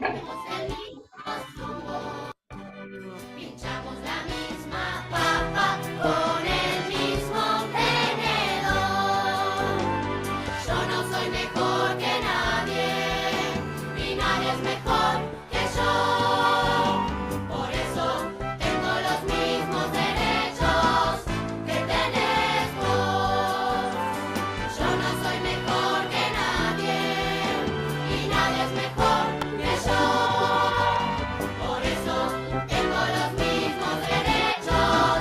Tenemos el mismo zumo, pinchamos la misma papa con el mismo tenedor. Yo no soy mejor que nadie y nadie es mejor que yo. Por eso tengo los mismos derechos que tenés vos. Yo no soy mejor que nadie y nadie es mejor que yo. Por eso tengo los mismos derechos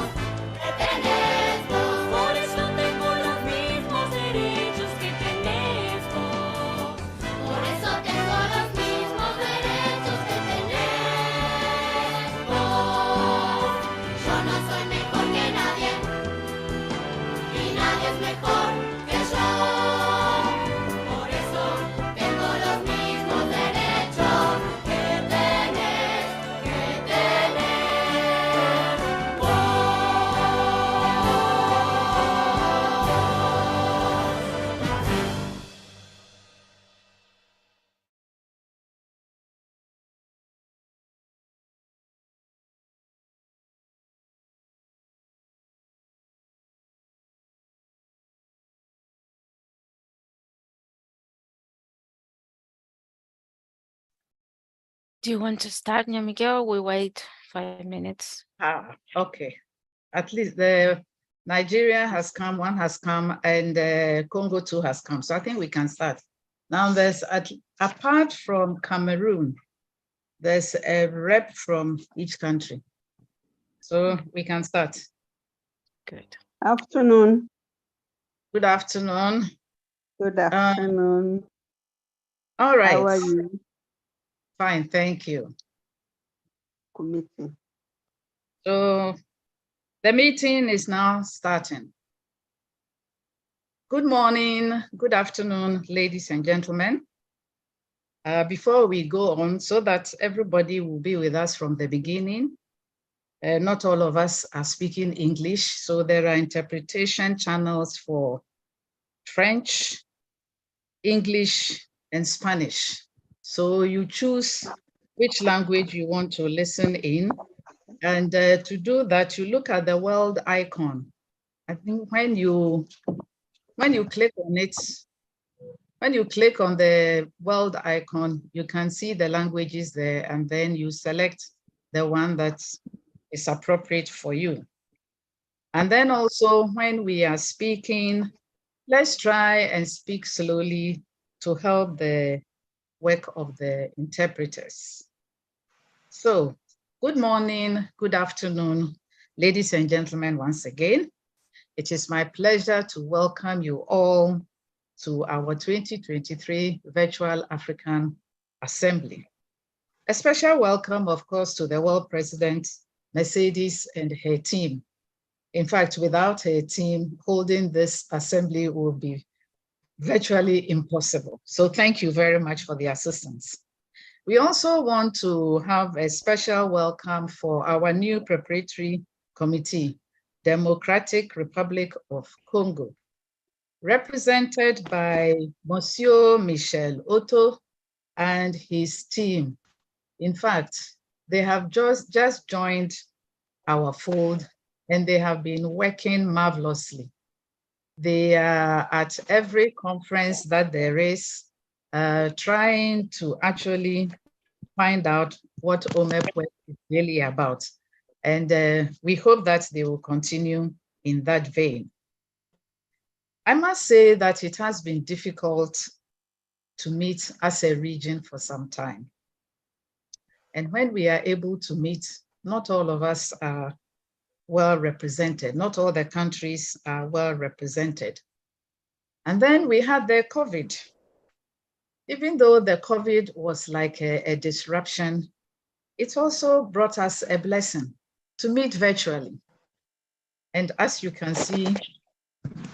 que tenés vos. Por eso tengo los mismos derechos que tenés vos. Por eso tengo los mismos derechos que tenés vos. Yo no soy mejor que nadie y nadie es mejor que yo. Por eso tengo los mismos derechos que tenés vos. Do you want to start, Nyamiko? We wait 5 minutes. Okay. At least the Nigeria has come, one has come, and Congo too has come. So I think we can start. Now there's, apart from Cameroon, there's a rep from each country. So we can start. Good. Afternoon. Good afternoon. Good afternoon. All right. How are you? Fine, thank you. Committee. So the meeting is now starting. Good morning, good afternoon, ladies and gentlemen. Before we go on, so that everybody will be with us from the beginning, not all of us are speaking English, so there are interpretation channels for French, English, and Spanish. So you choose which language you want to listen in. And to do that, you look at the world icon. I think when you click on it, when you click on the world icon, you can see the languages there, and then you select the one that is appropriate for you. And then also when we are speaking, let's try and speak slowly to help the work of the interpreters. So, good morning, good afternoon, ladies and gentlemen, once again. It is my pleasure to welcome you all to our 2023 Virtual African Assembly. A special welcome, of course, to the World President, Mercedes, and her team. In fact, without her team, holding this assembly would be virtually impossible. So thank you very much for the assistance. We also want to have a special welcome for our new preparatory committee, Democratic Republic of Congo, represented by Monsieur Michel Otto and his team. In fact, they have just joined our fold and they have been working marvelously. They are at every conference that there is, trying to actually find out what OMEP is really about. And we hope that they will continue in that vein. I must say that it has been difficult to meet as a region for some time. And when we are able to meet, not all of us are well represented. Not all the countries are well represented. And then we had the COVID. Even though the COVID was like a disruption, it also brought us a blessing to meet virtually. And as you can see,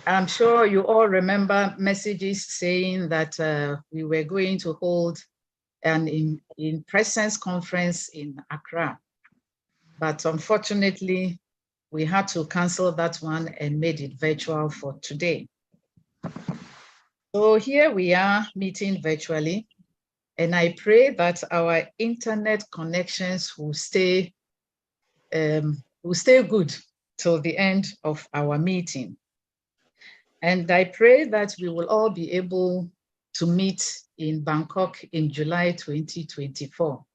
I'm sure you all remember messages saying that we were going to hold an in-presence conference in Accra. But unfortunately, we had to cancel that one and made it virtual for today. So here we are meeting virtually. And I pray that our internet connections will stay good till the end of our meeting. And I pray that we will all be able to meet in Bangkok in July 2024.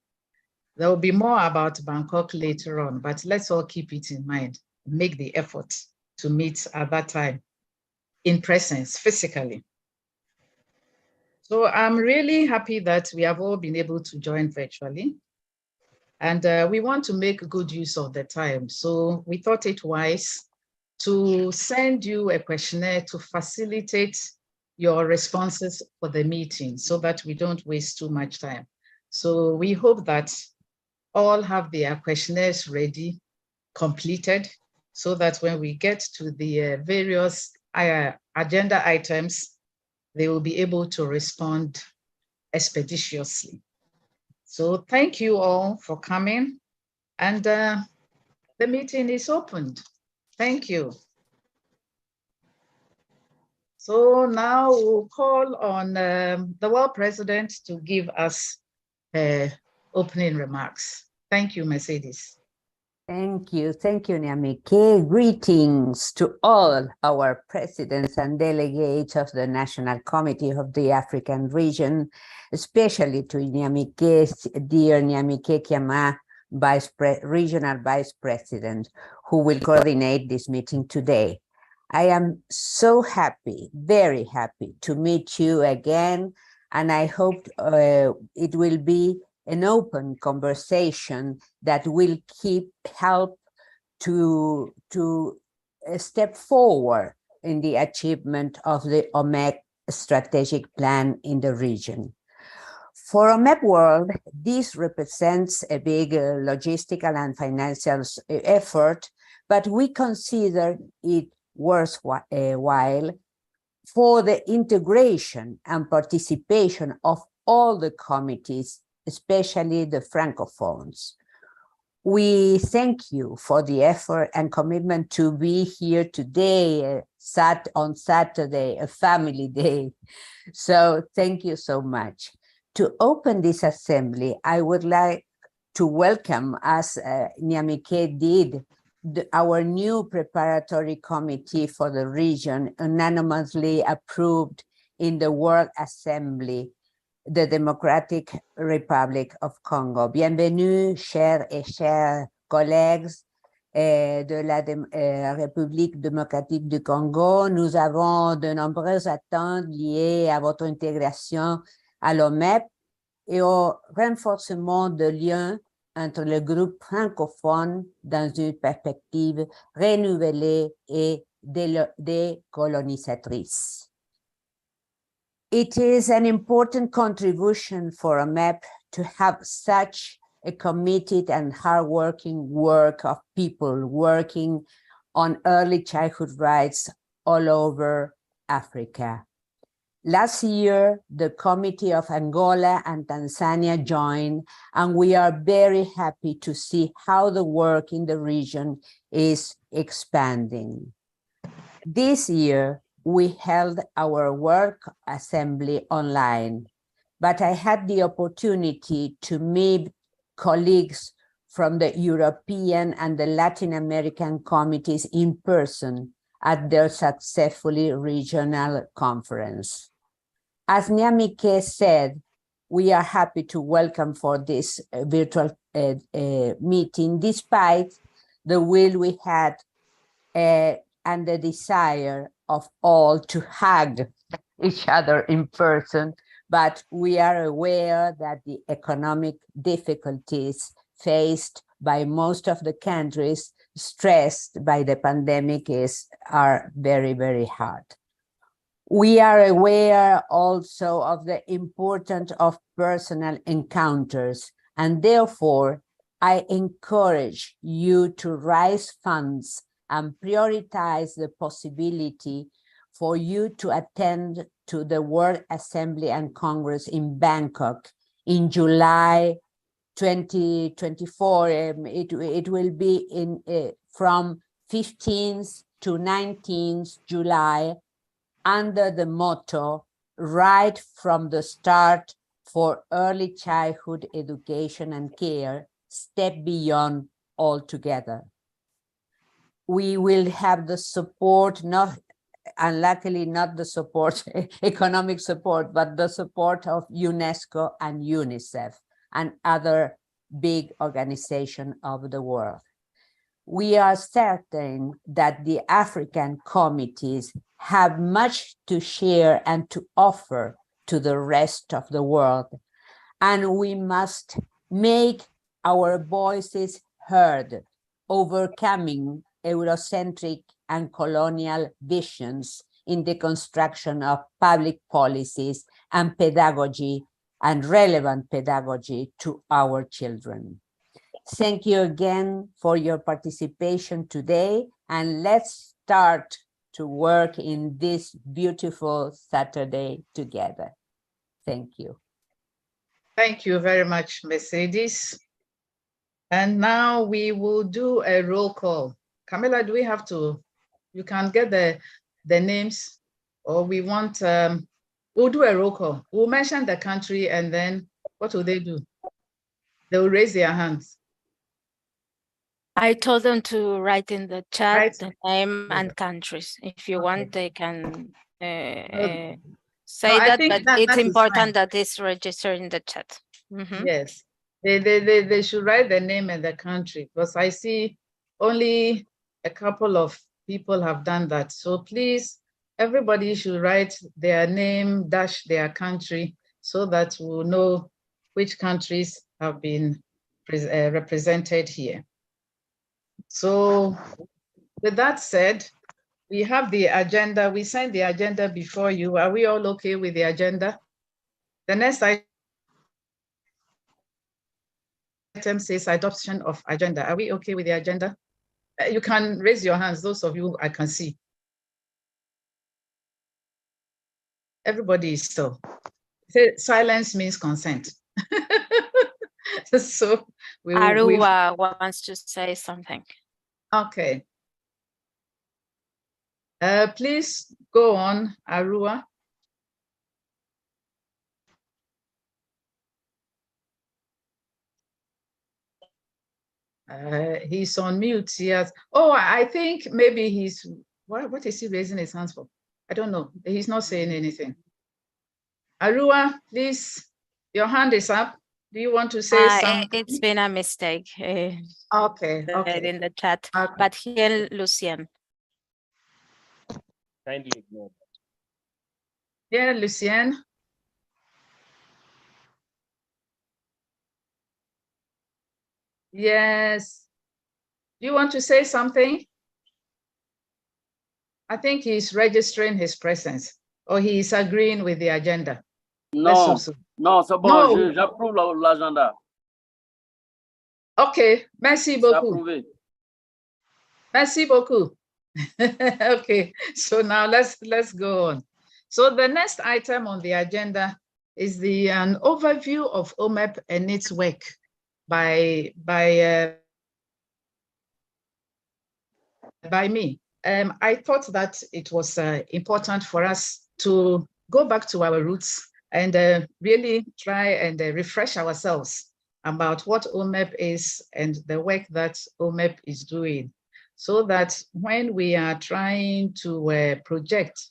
There will be more about Bangkok later on, but let's all keep it in mind, make the effort to meet at that time in presence, physically. So I'm really happy that we have all been able to join virtually. And we want to make good use of the time. So we thought it wise to send you a questionnaire to facilitate your responses for the meeting so that we don't waste too much time. So we hope that all have their questionnaires ready, completed, so that when we get to the various agenda items, they will be able to respond expeditiously. So thank you all for coming, and the meeting is opened. Thank you. So now we'll call on the world president to give us opening remarks. Thank you, Mercedes. Thank you, Nyamike. Greetings to all our presidents and delegates of the National Committee of the African Region, especially to Nyamike's dear Nyamike Kiama, Regional Vice President, who will coordinate this meeting today. I am so happy, very happy to meet you again, and I hope it will be an open conversation that will help to step forward in the achievement of the OMEP strategic plan in the region. For OMEP World, this represents a big logistical and financial effort, but we consider it worthwhile for the integration and participation of all the committees, especially the Francophones. We thank you for the effort and commitment to be here today, on Saturday, a family day. So thank you so much. To open this assembly, I would like to welcome, as Nyamike did, our new preparatory committee for the region, unanimously approved in the World Assembly, the Democratic Republic of Congo. Bienvenue, chers et chers collègues de la République démocratique du Congo. Nous avons de nombreuses attentes liées à votre intégration à l'OMEP et au renforcement de liens entre le groupe francophone dans une perspective renouvelée et décolonisatrice. It is an important contribution for OMEP to have such a committed and hardworking work of people working on early childhood rights all over Africa. Last year, the Committee of Angola and Tanzania joined, and we are very happy to see how the work in the region is expanding. This year, we held our work assembly online, but I had the opportunity to meet colleagues from the European and the Latin American committees in person at their successfully regional conference. As Nyamike said, we are happy to welcome for this virtual meeting, despite the will we had and the desire of all to hug each other in person, but we are aware that the economic difficulties faced by most of the countries stressed by the pandemic are very, very hard. We are aware also of the importance of personal encounters, and therefore I encourage you to raise funds and prioritize the possibility for you to attend to the World Assembly and Congress in Bangkok in July 2024. It will be from 15th to 19th July under the motto, right from the start for early childhood education and care step beyond altogether. We will have the support, unluckily not the support, economic support, but the support of UNESCO and UNICEF and other big organizations of the world. We are certain that the African committees have much to share and to offer to the rest of the world, and we must make our voices heard, overcoming Eurocentric and colonial visions in the construction of public policies and pedagogy and relevant pedagogy to our children. Thank you again for your participation today, and let's start to work in this beautiful Saturday together. Thank you. Thank you very much, Mercedes. And now we will do a roll call. Camilla, do we have to, you can get the names, or we want, we'll do a roll call. We'll mention the country, and then what will they do? They will raise their hands. I told them to write in the chat Right. the name and countries. If you want, they can say that, but it's important that it's registered in the chat. Yes, they should write the name and the country, because I see only a couple of people have done that. So please, everybody should write their name dash their country, so that we'll know which countries have been represented here. So with that said, we have the agenda. We sent the agenda before you. Are we all okay with the agenda? The next item says adoption of agenda. Are we okay with the agenda? You can raise your hands, those of you I can see. Everybody is still. Silence means consent. So Arua wants to say something. Okay. Please go on, Arua. He's on mute. Yes. Oh, I think maybe he's, what is he raising his hands for? I don't know. He's not saying anything. Arua, please, your hand is up. Do you want to say something? It's been a mistake. Okay. In the chat, Okay. but here, Lucien. Kindly ignore that. Yeah, Lucien. Yes. Do you want to say something? I think he's registering his presence, or he is agreeing with the agenda. Non, non, c'est bon, No. j'approuve l'agenda. Okay, merci C'est beaucoup. approuvé. Merci beaucoup. Okay, so now let's go on. So the next item on the agenda is an overview of OMEP and its work by me. I thought that it was important for us to go back to our roots and really try and refresh ourselves about what OMEP is and the work that OMEP is doing, so that when we are trying to project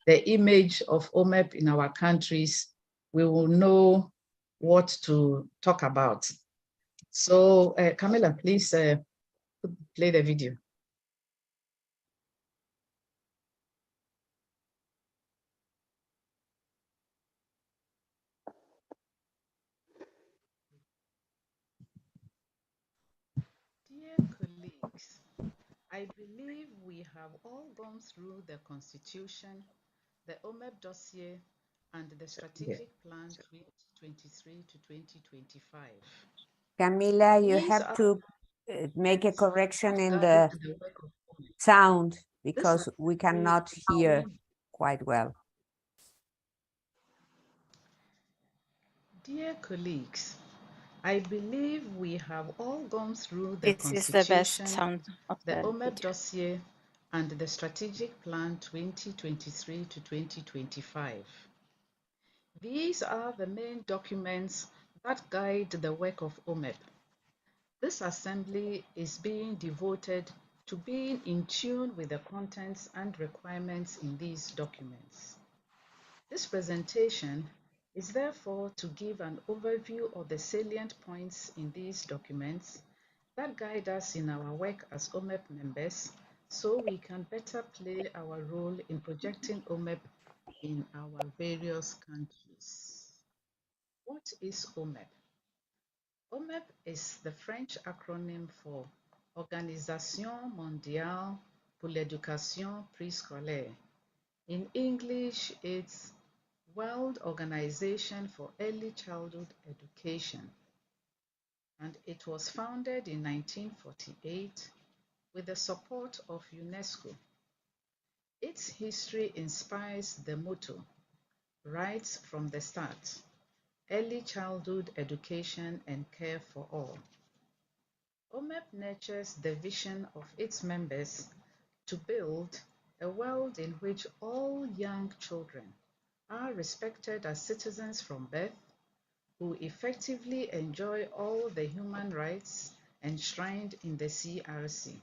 the image of OMEP in our countries, we will know what to talk about. So Camilla, please play the video. Dear colleagues, I believe we have all gone through the Constitution, the OMEP dossier, and the Strategic Plan 2023 to 2025. Camila, you These have are to make a correction in the the work of OMEP. sound, because Listen, we cannot hear quite well. Dear colleagues, I believe we have all gone through the This is the best Constitution, sound of the the OMEP video. dossier, and the Strategic Plan 2023 to 2025. These are the main documents that guide the work of OMEP. This assembly is being devoted to being in tune with the contents and requirements in these documents. This presentation is therefore to give an overview of the salient points in these documents that guide us in our work as OMEP members so we can better play our role in projecting OMEP in our various countries. What is OMEP? OMEP is the French acronym for Organisation Mondiale pour l'Éducation Préscolaire. In English, it's World Organization for Early Childhood Education, and it was founded in 1948 with the support of UNESCO. Its history inspires the motto, right from the start, early childhood education and care for all. OMEP nurtures the vision of its members to build a world in which all young children are respected as citizens from birth, who effectively enjoy all the human rights enshrined in the CRC,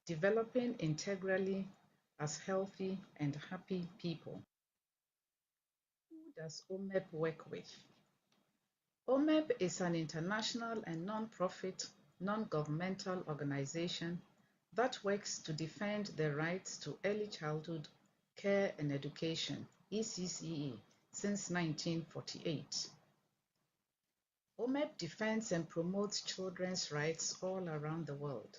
developing integrally as healthy and happy people. Who does OMEP work with? OMEP is an international and non-profit, non-governmental organization that works to defend the rights to early childhood care and education, ECCE, since 1948. OMEP defends and promotes children's rights all around the world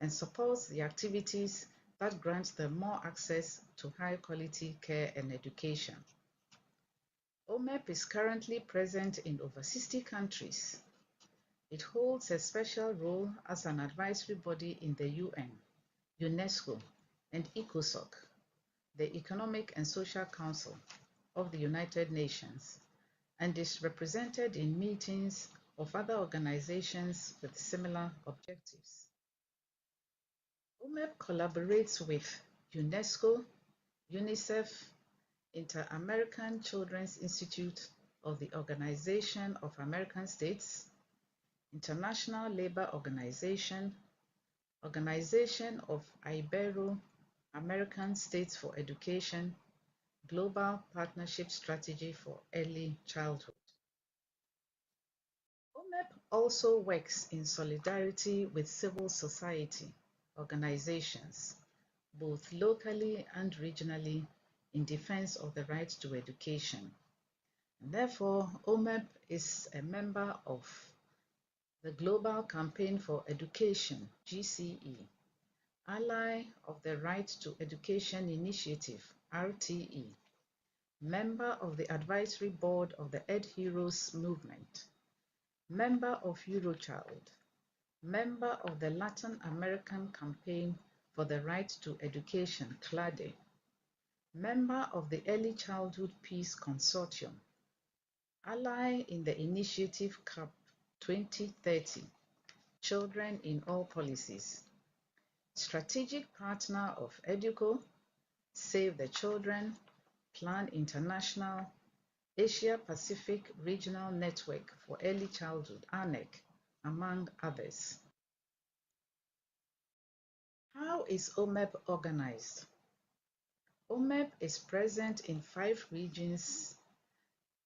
and supports the activities that grant them more access to high-quality care and education. OMEP is currently present in over 60 countries. It holds a special role as an advisory body in the UN, UNESCO, and ECOSOC, the Economic and Social Council of the United Nations, and is represented in meetings of other organizations with similar objectives. OMEP collaborates with UNESCO, UNICEF, Inter-American Children's Institute of the Organization of American States, International Labour Organization, Organization of Ibero-American States for Education, Global Partnership Strategy for Early Childhood. OMEP also works in solidarity with civil society organizations, both locally and regionally, in defense of the right to education. And therefore, OMEP is a member of the Global Campaign for Education, GCE, ally of the Right to Education Initiative, RTE, member of the Advisory Board of the EdHeroes movement, member of Eurochild, member of the Latin American Campaign for the Right to Education, CLADE, member of the Early Childhood Peace Consortium, ally in the initiative CAP 2030, Children in All Policies, strategic partner of EDUCO, Save the Children, Plan International, Asia Pacific Regional Network for Early Childhood, ANEC, among others. How is OMEP organized? OMEP is present in 5 regions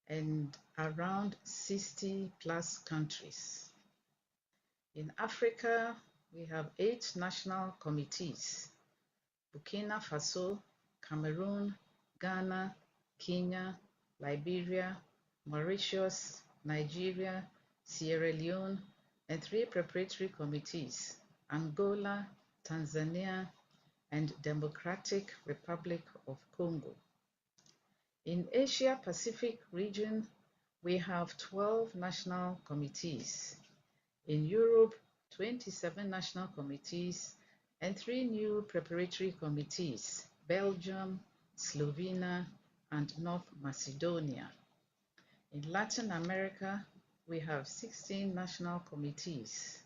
and around 60 plus countries. In Africa, we have 8 national committees: Burkina Faso, Cameroon, Ghana, Kenya, Liberia, Mauritius, Nigeria, Sierra Leone, and 3 preparatory committees: Angola, Tanzania, and Democratic Republic of Congo. In Asia Pacific region, we have 12 national committees. In Europe, 27 national committees and 3 new preparatory committees: Belgium, Slovenia, and North Macedonia. In Latin America, we have 16 national committees,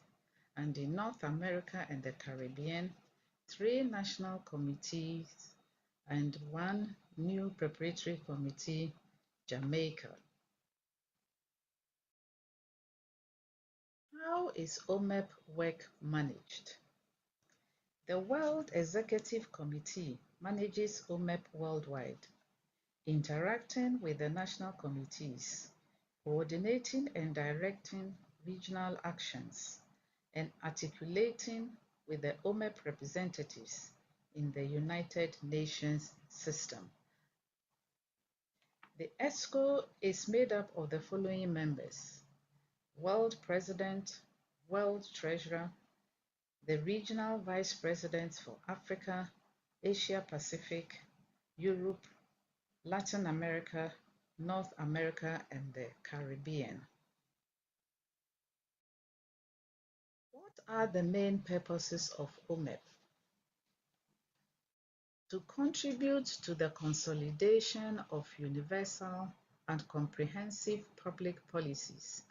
and in North America and the Caribbean, 3 national committees and 1 new preparatory committee Jamaica. How is OMEP work managed? The World Executive Committee manages OMEP worldwide, interacting with the national committees, coordinating and directing regional actions, and articulating with the OMEP representatives in the United Nations system. The ESCO is made up of the following members: World President, World Treasurer, the Regional Vice Presidents for Africa, Asia Pacific, Europe, Latin America, North America, and the Caribbean. What are the main purposes of OMEP? To contribute to the consolidation of universal and comprehensive public policies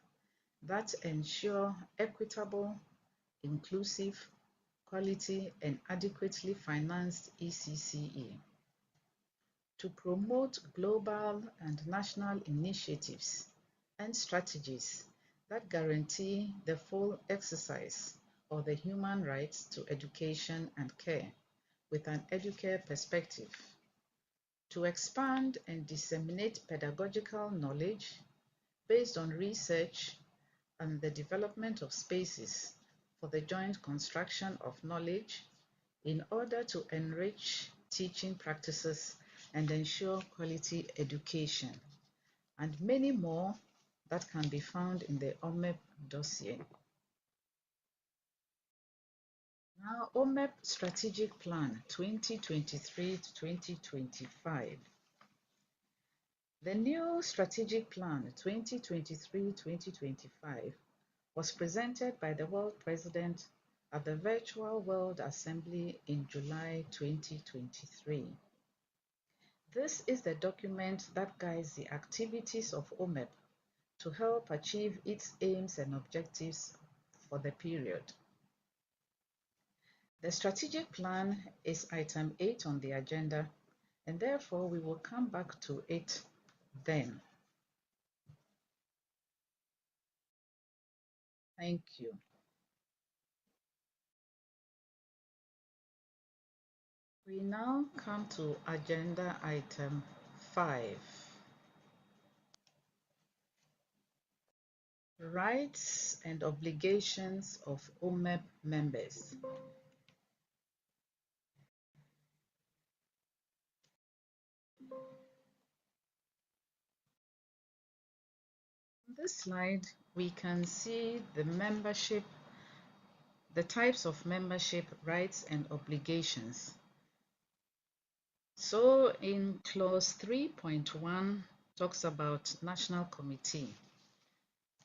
that ensure equitable, inclusive, quality, and adequately financed ECCE. To promote global and national initiatives and strategies that guarantee the full exercise of the human rights to education and care with an educare perspective. To expand and disseminate pedagogical knowledge based on research and the development of spaces for the joint construction of knowledge in order to enrich teaching practices and ensure quality education, and many more that can be found in the OMEP dossier. Now, OMEP Strategic Plan 2023 to 2025. The new Strategic Plan 2023-2025 was presented by the World President at the Virtual World Assembly in July 2023. This is the document that guides the activities of OMEP to help achieve its aims and objectives for the period. The strategic plan is item 8 on the agenda, and therefore we will come back to it then. Thank you. We now come to agenda item 5. Rights and obligations of OMEP members. On this slide, we can see the membership, the types of membership, rights and obligations. So in clause 3.1 talks about national committee.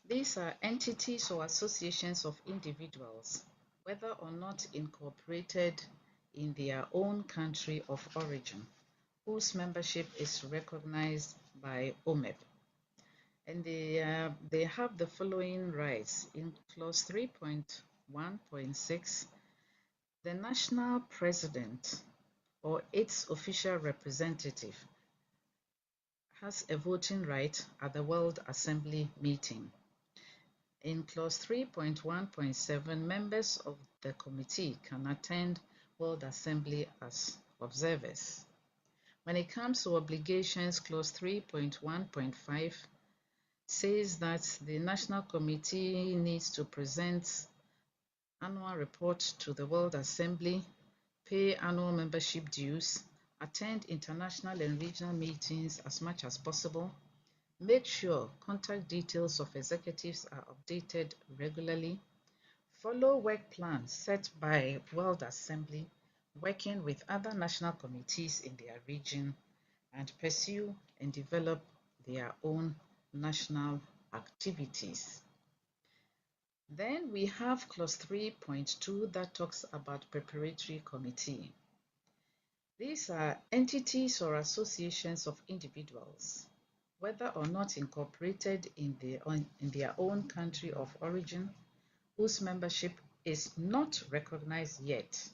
These are entities or associations of individuals, whether or not incorporated in their own country of origin, whose membership is recognized by OMEP. And they have the following rights. In clause 3.1.6, the national president or its official representative has a voting right at the World Assembly meeting. In clause 3.1.7, members of the committee can attend World Assembly as observers. When it comes to obligations, clause 3.1.5 says that the National Committee needs to present annual report to the World Assembly, pay annual membership dues, attend international and regional meetings as much as possible, make sure contact details of executives are updated regularly, follow work plans set by World Assembly, working with other national committees in their region, and pursue and develop their own national activities. Then we have clause 3.2 that talks about preparatory committee. These are entities or associations of individuals, whether or not incorporated in their own country of origin, whose membership is not recognized yet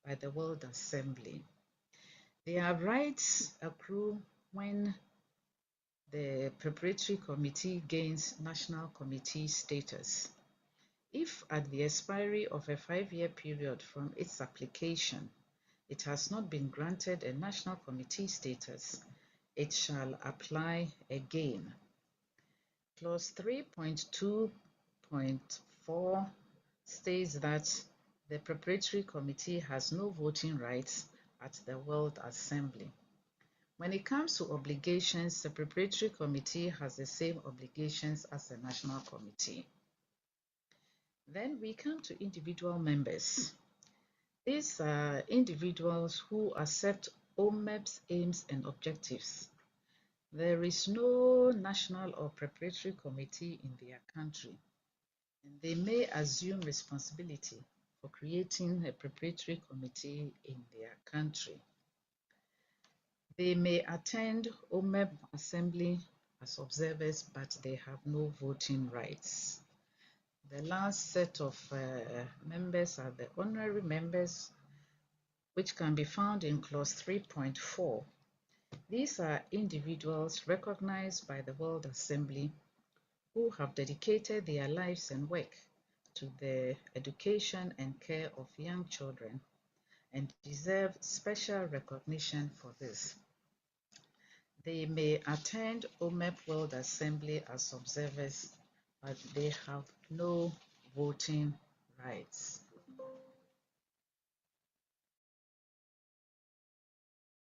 by the World Assembly. Their rights accrue when the preparatory committee gains national committee status. If at the expiry of a 5-year period from its application, it has not been granted a national committee status, it shall apply again. Clause 3.2.4 states that the preparatory committee has no voting rights at the World Assembly. When it comes to obligations, the preparatory committee has the same obligations as the national committee. Then we come to individual members. These are individuals who accept OMEP's aims and objectives. There is no national or preparatory committee in their country, and they may assume responsibility for creating a preparatory committee in their country. They may attend OMEP assembly as observers, but they have no voting rights. The last set of members are the honorary members, which can be found in clause 3.4. These are individuals recognized by the World Assembly who have dedicated their lives and work to the education and care of young children and deserve special recognition for this. They may attend OMEP World Assembly as observers, but they have no voting rights.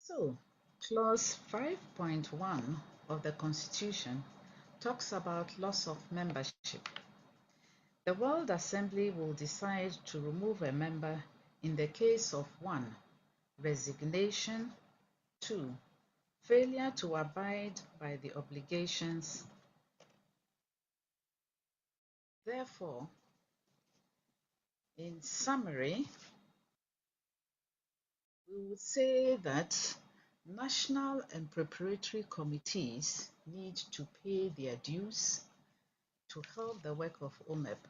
So, clause 5.1 of the Constitution talks about loss of membership. The World Assembly will decide to remove a member in the case of 1. Resignation, 2. Failure to abide by the obligations. Therefore, in summary, we would say that national and preparatory committees need to pay their dues to help the work of OMEP,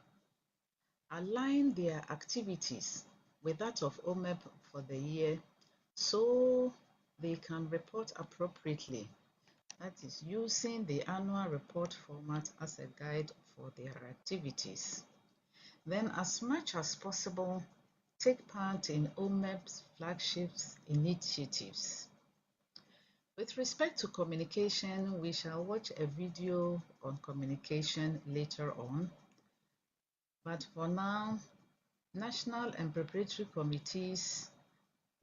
align their activities with that of OMEP for the year so they can report appropriately. That is, using the annual report format as a guide for their activities. Then, as much as possible, take part in OMEP's flagship initiatives. With respect to communication, we shall watch a video on communication later on. But for now, national and preparatory committees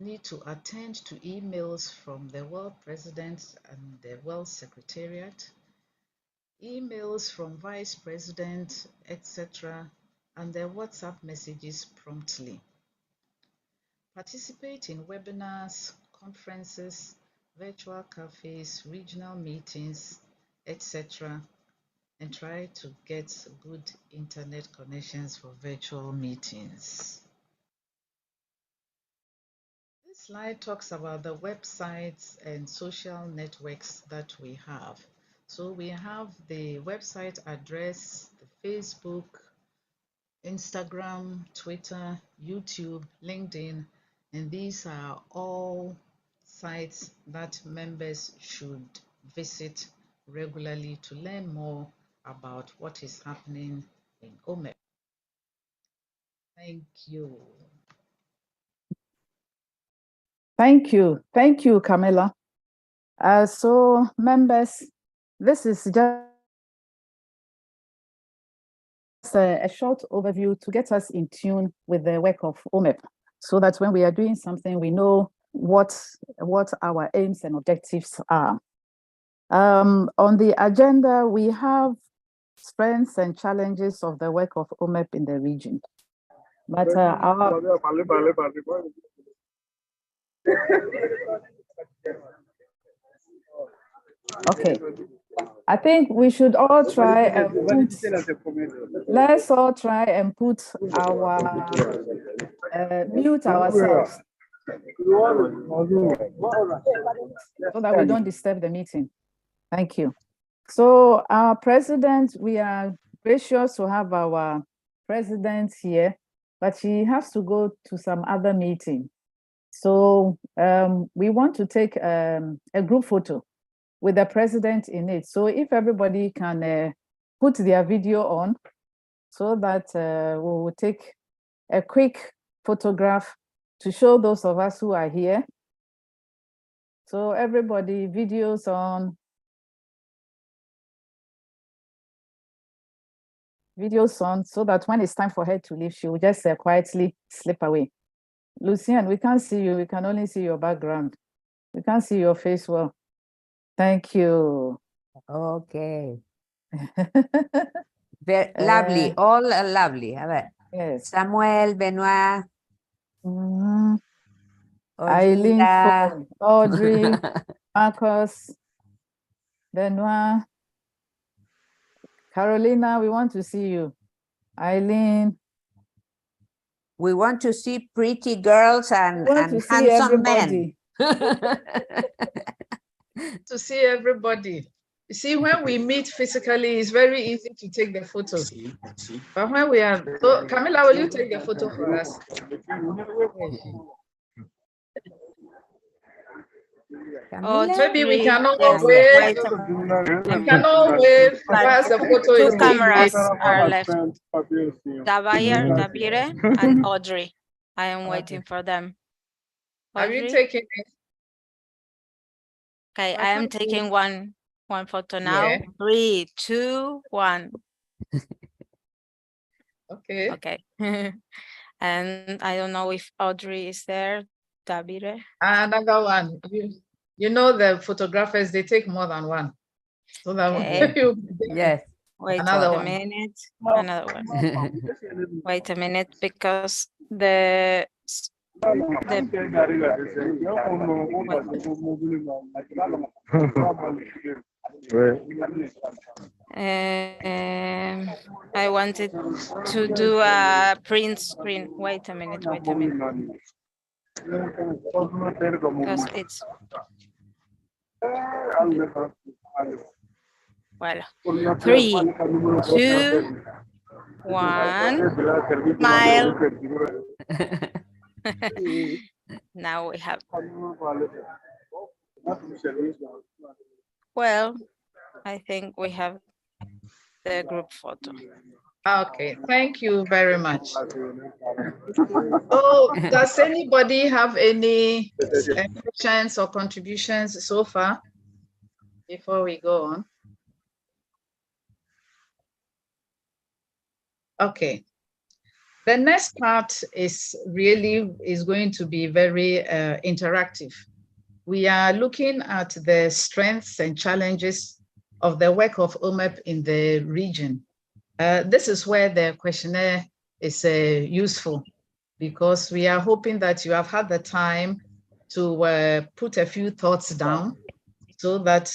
need to attend to emails from the World President and the World Secretariat, emails from Vice President, etc., and their WhatsApp messages promptly. Participate in webinars, conferences, virtual cafes, regional meetings, etc., and try to get good internet connections for virtual meetings. This slide talks about the websites and social networks that we have. So we have the website address, the Facebook, Instagram, Twitter, YouTube, LinkedIn, and these are all sites that members should visit regularly to learn more about what is happening in OMEP. Thank you. Thank you. Thank you, Camilla. So members, this is just a short overview to get us in tune with the work of OMEP, so that when we are doing something, we know what our aims and objectives are. On the agenda, we have strengths and challenges of the work of OMEP in the region. But okay, I think we should all try and let's all try and put our mute ourselves so that we don't disturb the meeting. Thank you. So our president, we are gracious to have our president here, but she has to go to some other meeting. So we want to take a group photo with the president in it. So if everybody can put their video on so that we will take a quick photograph to show those of us who are here. So everybody, videos on. Videos on, so that when it's time for her to leave, she will just quietly slip away. Lucian, we can't see you. We can only see your background. We can't see your face well. Thank you. Okay. Very lovely, all lovely. A ver. Yes. Samuel, Benoit, Eileen, Olinda. Audrey, Marcos, Benoit, Carolina, we want to see you. Eileen. We want to see pretty girls and handsome everybody. men. To see everybody. You see, when we meet physically, it's very easy to take the photo. But when we are, so Camila, will you take the photo for us? Oh, maybe we cannot yes, wave. wait We cannot wave whilst the photo is two being cameras made. are left. Davire and Audrey. I am waiting for them. Have you Audrey? taken it? Okay, I am taking one photo now. Yeah. 3, 2, 1. Okay. Okay. And I don't know if Audrey is there. Davire. Another one. You know the photographers, they take more than one. So that Okay. Yes. Wait Another a one. minute. Another one. Wait a minute, because the I wanted to do a print screen. Wait a minute. Because it's well. 3, 2, 1. Smile. Now we have. Well, I think we have the group photo. Okay, thank you very much. So, does anybody have any questions or contributions so far before we go on? Okay. The next part is going to be very interactive. We are looking at the strengths and challenges of the work of OMEP in the region. This is where the questionnaire is useful, because we are hoping that you have had the time to put a few thoughts down so that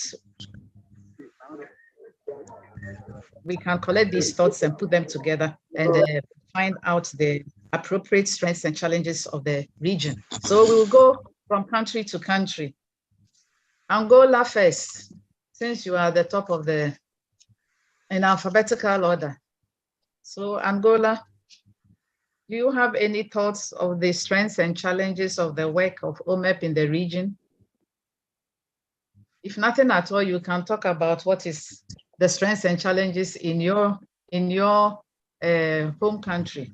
we can collect these thoughts and put them together and find out the appropriate strengths and challenges of the region. So we will go from country to country. Angola first, since you are the top of in alphabetical order. So Angola, do you have any thoughts of the strengths and challenges of the work of OMEP in the region? If nothing at all, you can talk about what is the strengths and challenges in your home country.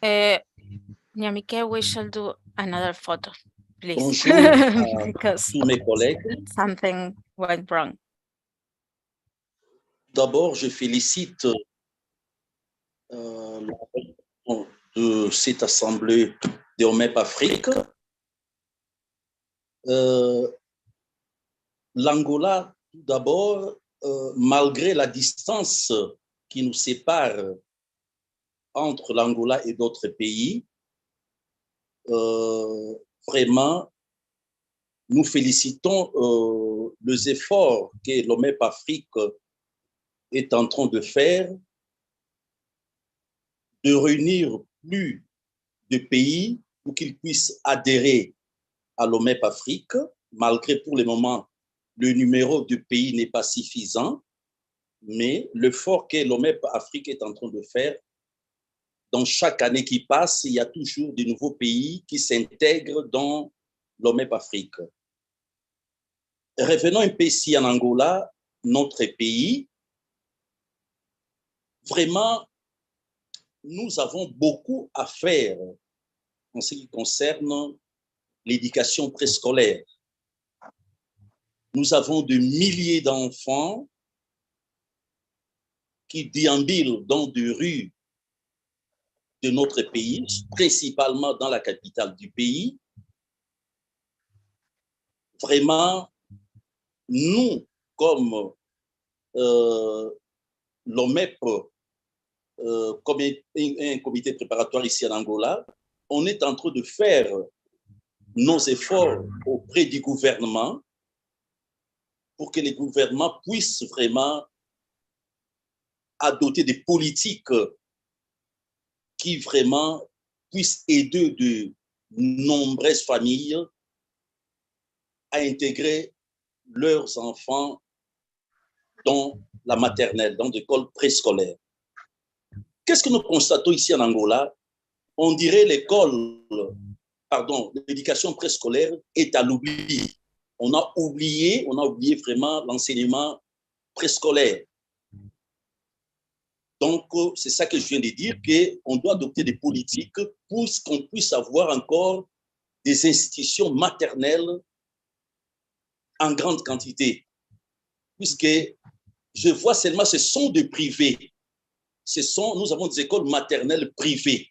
Nyamike, we shall do another photo, please. Bonjour because tous mes collègues. something went wrong. D'abord, je félicite la réunion de cette assemblée de OMEP Afrique. L'Angola, tout d'abord, malgré la distance qui nous sépare entre l'Angola et d'autres pays, vraiment, nous félicitons les efforts que l'OMEP Afrique est en train de faire, de réunir plus de pays pour qu'ils puissent adhérer à l'OMEP Afrique, malgré pour le moment, le numéro de pays n'est pas suffisant, mais l'effort que l'OMEP Afrique est en train de faire dans chaque année qui passe, il y a toujours de nouveaux pays qui s'intègrent dans l'OMEP Afrique. Revenons un peu ici en Angola, notre pays. Vraiment, nous avons beaucoup à faire en ce qui concerne l'éducation préscolaire. Nous avons de milliers d'enfants qui déambulent dans des rues de notre pays, principalement dans la capitale du pays. Vraiment, nous, comme l'OMEP, comme un comité préparatoire ici en Angola, on est en train de faire nos efforts auprès du gouvernement pour que les gouvernements puissent vraiment adopter des politiques qui vraiment puissent aider de nombreuses familles à intégrer leurs enfants dans la maternelle, dans l'école préscolaire. Qu'est-ce que nous constatons ici en Angola? On dirait l'éducation préscolaire est à l'oubli. On a oublié vraiment l'enseignement préscolaire. Donc, c'est ça que je viens de dire, qu'on doit adopter des politiques pour qu'on puisse avoir encore des institutions maternelles en grande quantité. Puisque je vois seulement, ce sont des privés. Nous avons des écoles maternelles privées.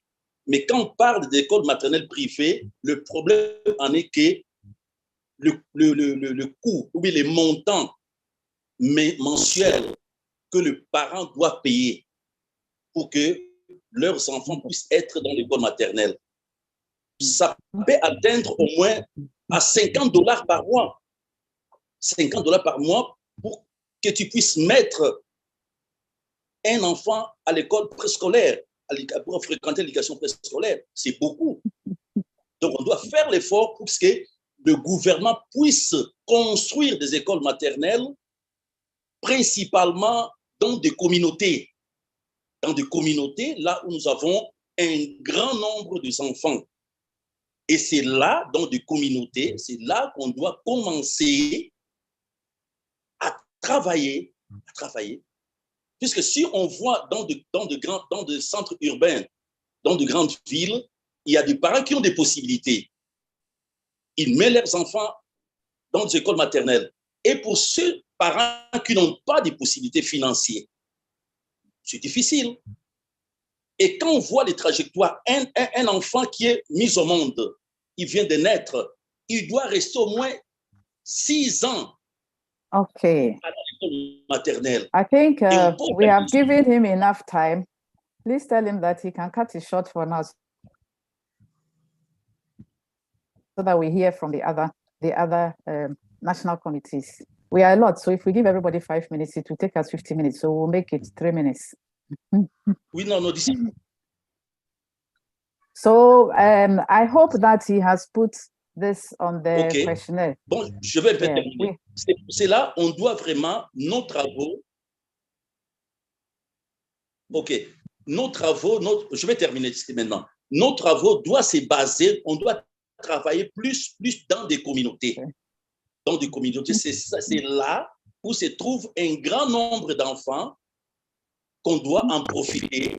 Mais quand on parle d'écoles maternelles privées, le problème en est que le coût, ou bien les montants mensuels que le parent doit payer pour que leurs enfants puissent être dans l'école maternelle, ça peut atteindre au moins à $50 par mois. $50 par mois pour que tu puisses mettre un enfant à l'école préscolaire, pour fréquenter l'éducation préscolaire. C'est beaucoup. Donc, on doit faire l'effort pour que le gouvernement puisse construire des écoles maternelles, principalement dans des communautés. Dans des communautés, là où nous avons un grand nombre d'enfants. Et c'est là, dans des communautés, c'est là qu'on doit commencer à travailler. Puisque si on voit dans de centres urbains, dans de grandes villes, il y a des parents qui ont des possibilités. Ils mettent leurs enfants dans des écoles maternelles. Et pour ceux parents qui n'ont pas de possibilités financières, c'est difficile. Et quand on voit les trajectoires, un enfant qui est mis au monde, il vient de naître, il doit rester au moins 6 ans Okay. à l'école maternelle. I think we have given him enough time. Please tell him that he can cut it short for now so that we hear from the other national committees. We are a lot, so if we give everybody 5 minutes, it will take us 50 minutes. So we'll make it 3 minutes. Oui, non, So I hope that he has put this on the questionnaire. Bon, je vais terminer. C'est là, on doit vraiment, nos travaux, je vais terminer maintenant. Nos travaux doivent se baser, on doit travailler plus dans des communautés. Dans des communautés, c'est là où se trouve un grand nombre d'enfants qu'on doit en profiter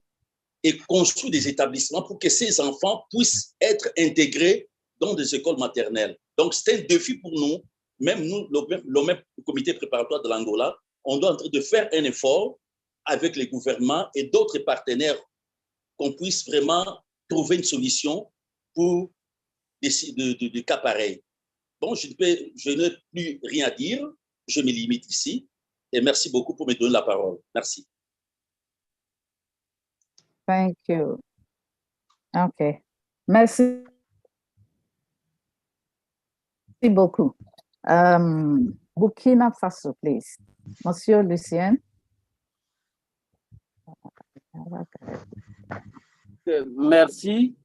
et construire des établissements pour que ces enfants puissent être intégrés dans des écoles maternelles. Donc, c'est un défi pour nous, même nous, le comité préparatoire de l'Angola, on doit en train de faire un effort avec les gouvernements et d'autres partenaires qu'on puisse vraiment trouver une solution pour des cas pareils. Bon, je n'ai plus rien à dire, je me limite ici et merci beaucoup pour me donner la parole. Merci. Thank you. Okay. Merci beaucoup. Burkina Faso, please. Monsieur Lucien. Merci.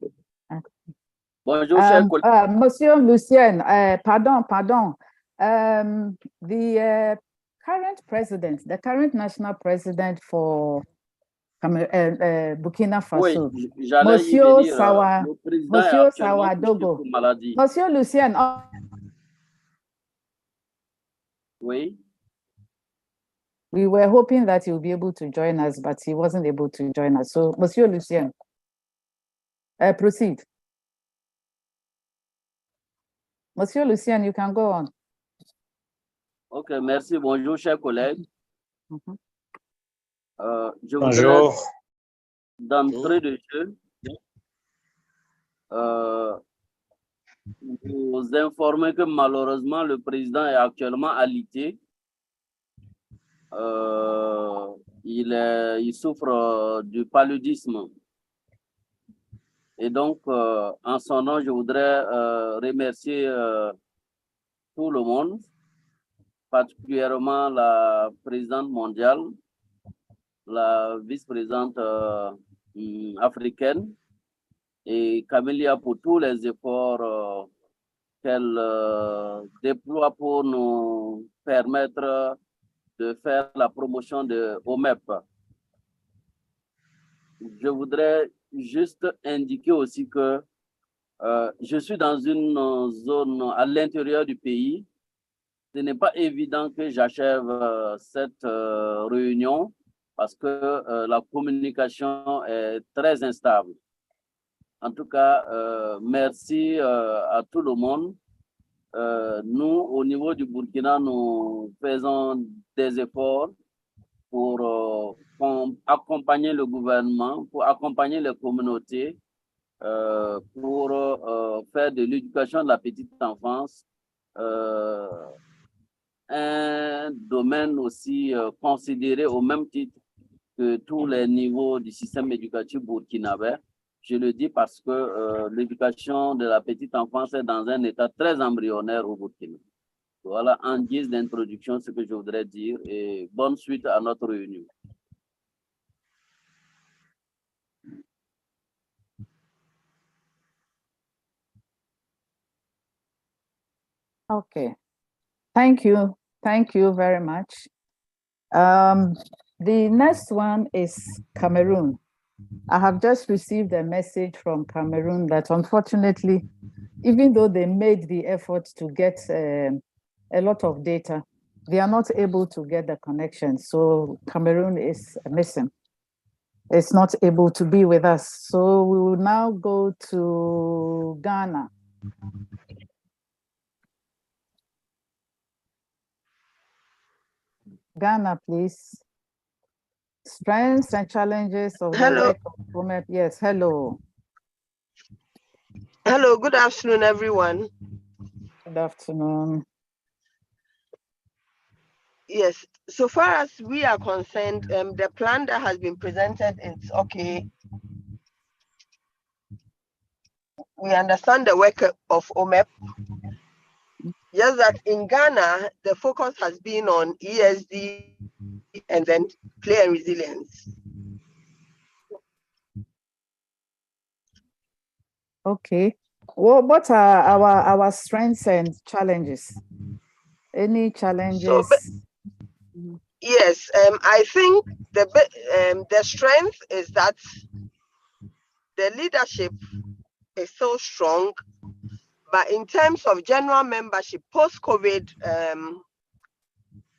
Bonjour, chers collègues. Monsieur Lucien, pardon. The current president, the current national president for Burkina Oui, Faso. j'allais y Monsieur venir. Sawa, Le président est Monsieur actuellement touché Sawadogo. pour maladie. Monsieur Lucien, Oui. we were hoping that he would be able to join us, but he wasn't able to join us. So, Monsieur Lucien, proceed. Monsieur Lucien, you can go on. Ok, merci. Bonjour, chers collègues. Mhm. Je voudrais, d'entrée de jeu, vous informer que malheureusement, le président est actuellement alité. Il souffre du paludisme. Et donc, en son nom, je voudrais remercier tout le monde, particulièrement la présidente mondiale, la vice-présidente africaine et Camélia pour tous les efforts qu'elle déploie pour nous permettre de faire la promotion de OMEP. Je voudrais juste indiquer aussi que je suis dans une zone à l'intérieur du pays. Ce n'est pas évident que j'achève cette réunion parce que la communication est très instable. En tout cas, merci à tout le monde. Nous, au niveau du Burkina, nous faisons des efforts pour accompagner le gouvernement, pour accompagner les communautés, pour faire de l'éducation de la petite enfance un domaine aussi considéré au même titre que tous les niveaux du système éducatif burkinabé. Je le dis parce que l'éducation de la petite enfance est dans un état très embryonnaire au Burkina. Voilà, en guise d'introduction, ce que je voudrais dire et bonne suite à notre réunion. Okay, thank you very much. The next one is Cameroon. I have just received a message from Cameroon that unfortunately, even though they made the effort to get a lot of data, they are not able to get the connection. So Cameroon is missing. It's not able to be with us. So we will now go to Ghana. Ghana, please. Strengths and challenges of the work of OMEP. Yes, hello. Hello, good afternoon, everyone. Good afternoon. Yes, so far as we are concerned, the plan that has been presented is okay. We understand the work of OMEP. Just that in Ghana, the focus has been on ESD and then play and resilience. Okay. Well, what are our strengths and challenges? Any challenges? So, yes, I think the strength is that the leadership is so strong, but in terms of general membership post-COVID,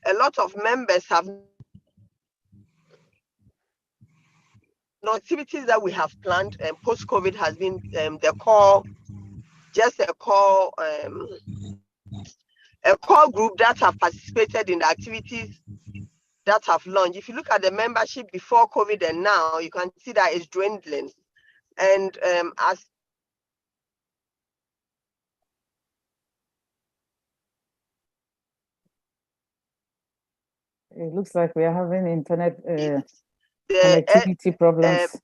a lot of members have no activities that we have planned, and post-COVID has been the core, just a core group that have participated in the activities that have launched. If you look at the membership before COVID and now, you can see that it's dwindling. And as it looks like we are having internet connectivity problems.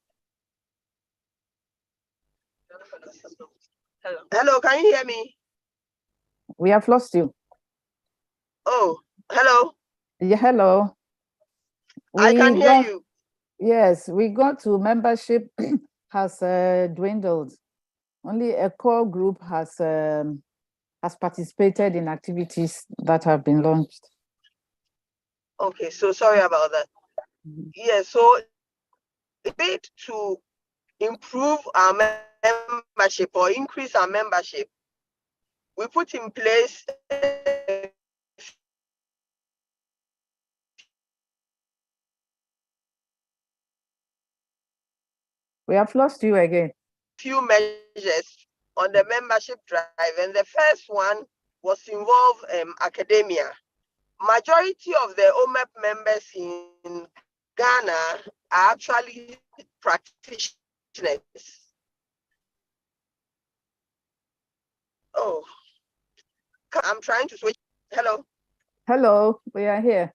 Hello, can you hear me? We have lost you. Oh, hello. Yeah, hello. I can hear you. Yes, we got to membership has dwindled. Only a core group has participated in activities that have been launched. Okay, so sorry about that. Yeah, so bid to improve our membership or increase our membership, we put in place We have lost you again. few measures on the membership drive, and the first one was to involve academia. Majority of the OMEP members in Ghana are actually practitioners. Oh, I'm trying to switch. Hello. Hello, we are here.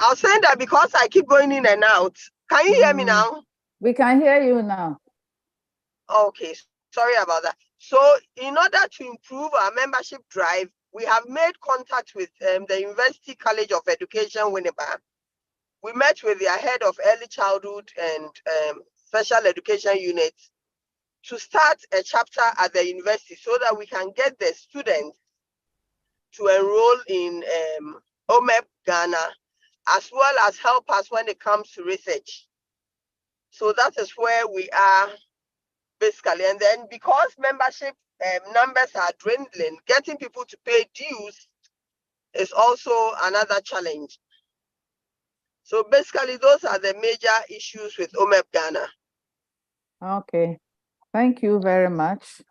I was saying that because I keep going in and out. Can you hear me now? We can hear you now. Okay, sorry about that. So in order to improve our membership drive, we have made contact with the University College of Education, Winneba. We met with their head of early childhood and special education units to start a chapter at the university so that we can get the students to enroll in OMEP Ghana, as well as help us when it comes to research. So that is where we are basically. And then because membership numbers are dwindling, getting people to pay dues is also another challenge. So basically, those are the major issues with OMEP Ghana. Okay, thank you very much.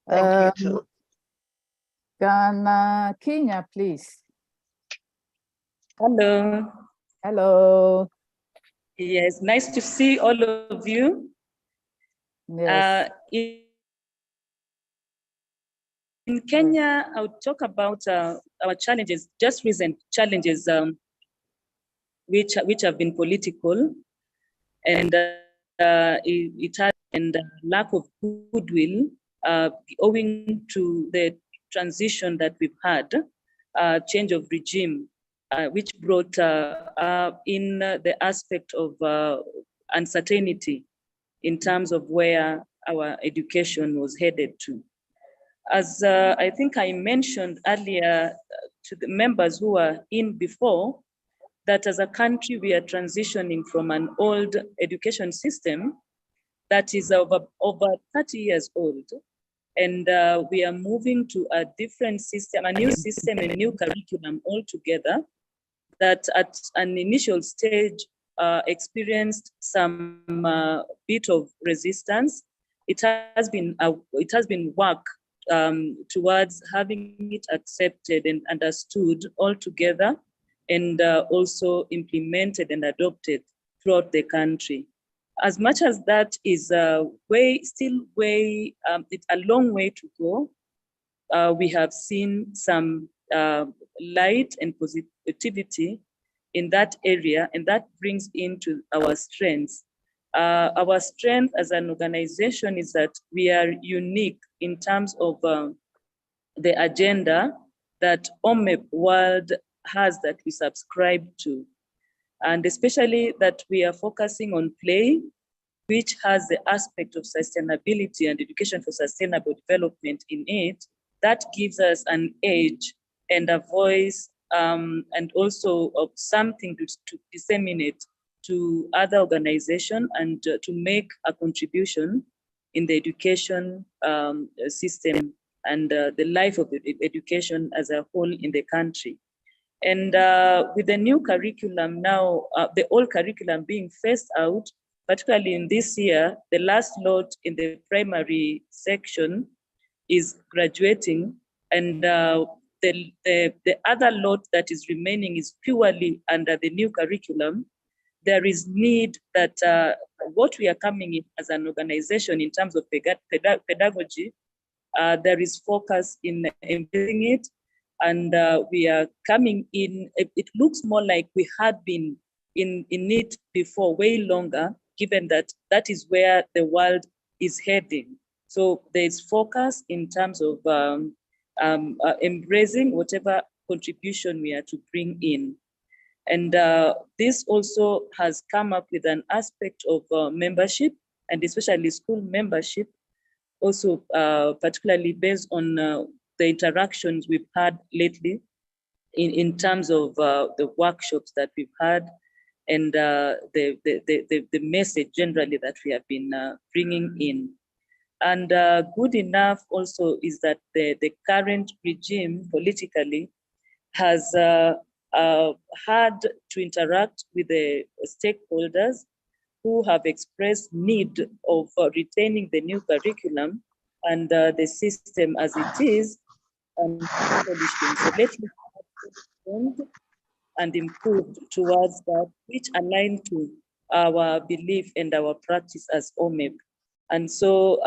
Thank you too. Ghana, Kenya, please. Hello. Hello. Yes, nice to see all of you. Yes. In Kenya, I would talk about our challenges, just recent challenges, which have been political, and it has lack of goodwill owing to the transition that we've had, change of regime, which brought in the aspect of uncertainty in terms of where our education was headed to. As I think I mentioned earlier to the members who were in before, that as a country, we are transitioning from an old education system that is over 30 years old. And we are moving to a different system, a new system, a new curriculum altogether, that at an initial stage experienced some bit of resistance. It has been work towards having it accepted and understood altogether, and also implemented and adopted throughout the country. As much as that is it's a long way to go. We have seen some light and positivity in that area, and that brings into our strengths. Our strength as an organization is that we are unique in terms of the agenda that OMEP World has that we subscribe to. And especially that we are focusing on play, which has the aspect of sustainability and education for sustainable development in it. That gives us an edge and a voice, and also of something to disseminate to other organizations and to make a contribution in the education system and the life of education as a whole in the country. And with the new curriculum now, the old curriculum being phased out, particularly in this year, the last lot in the primary section is graduating, and the other lot that is remaining is purely under the new curriculum. There is need that what we are coming in as an organization in terms of pedagogy, there is focus in embracing it, and we are coming in. It looks more like we had been in it before, way longer, given that that is where the world is heading. So there's focus in terms of embracing whatever contribution we are to bring in. And this also has come up with an aspect of membership, and especially school membership, also particularly based on the interactions we've had lately in terms of the workshops that we've had. and the message generally that we have been bringing in. And good enough also is that the current regime politically has had to interact with the stakeholders who have expressed need of retaining the new curriculum and the system as it is and polishing. So let's look and improved towards that, which align to our belief and our practice as OMEP. And so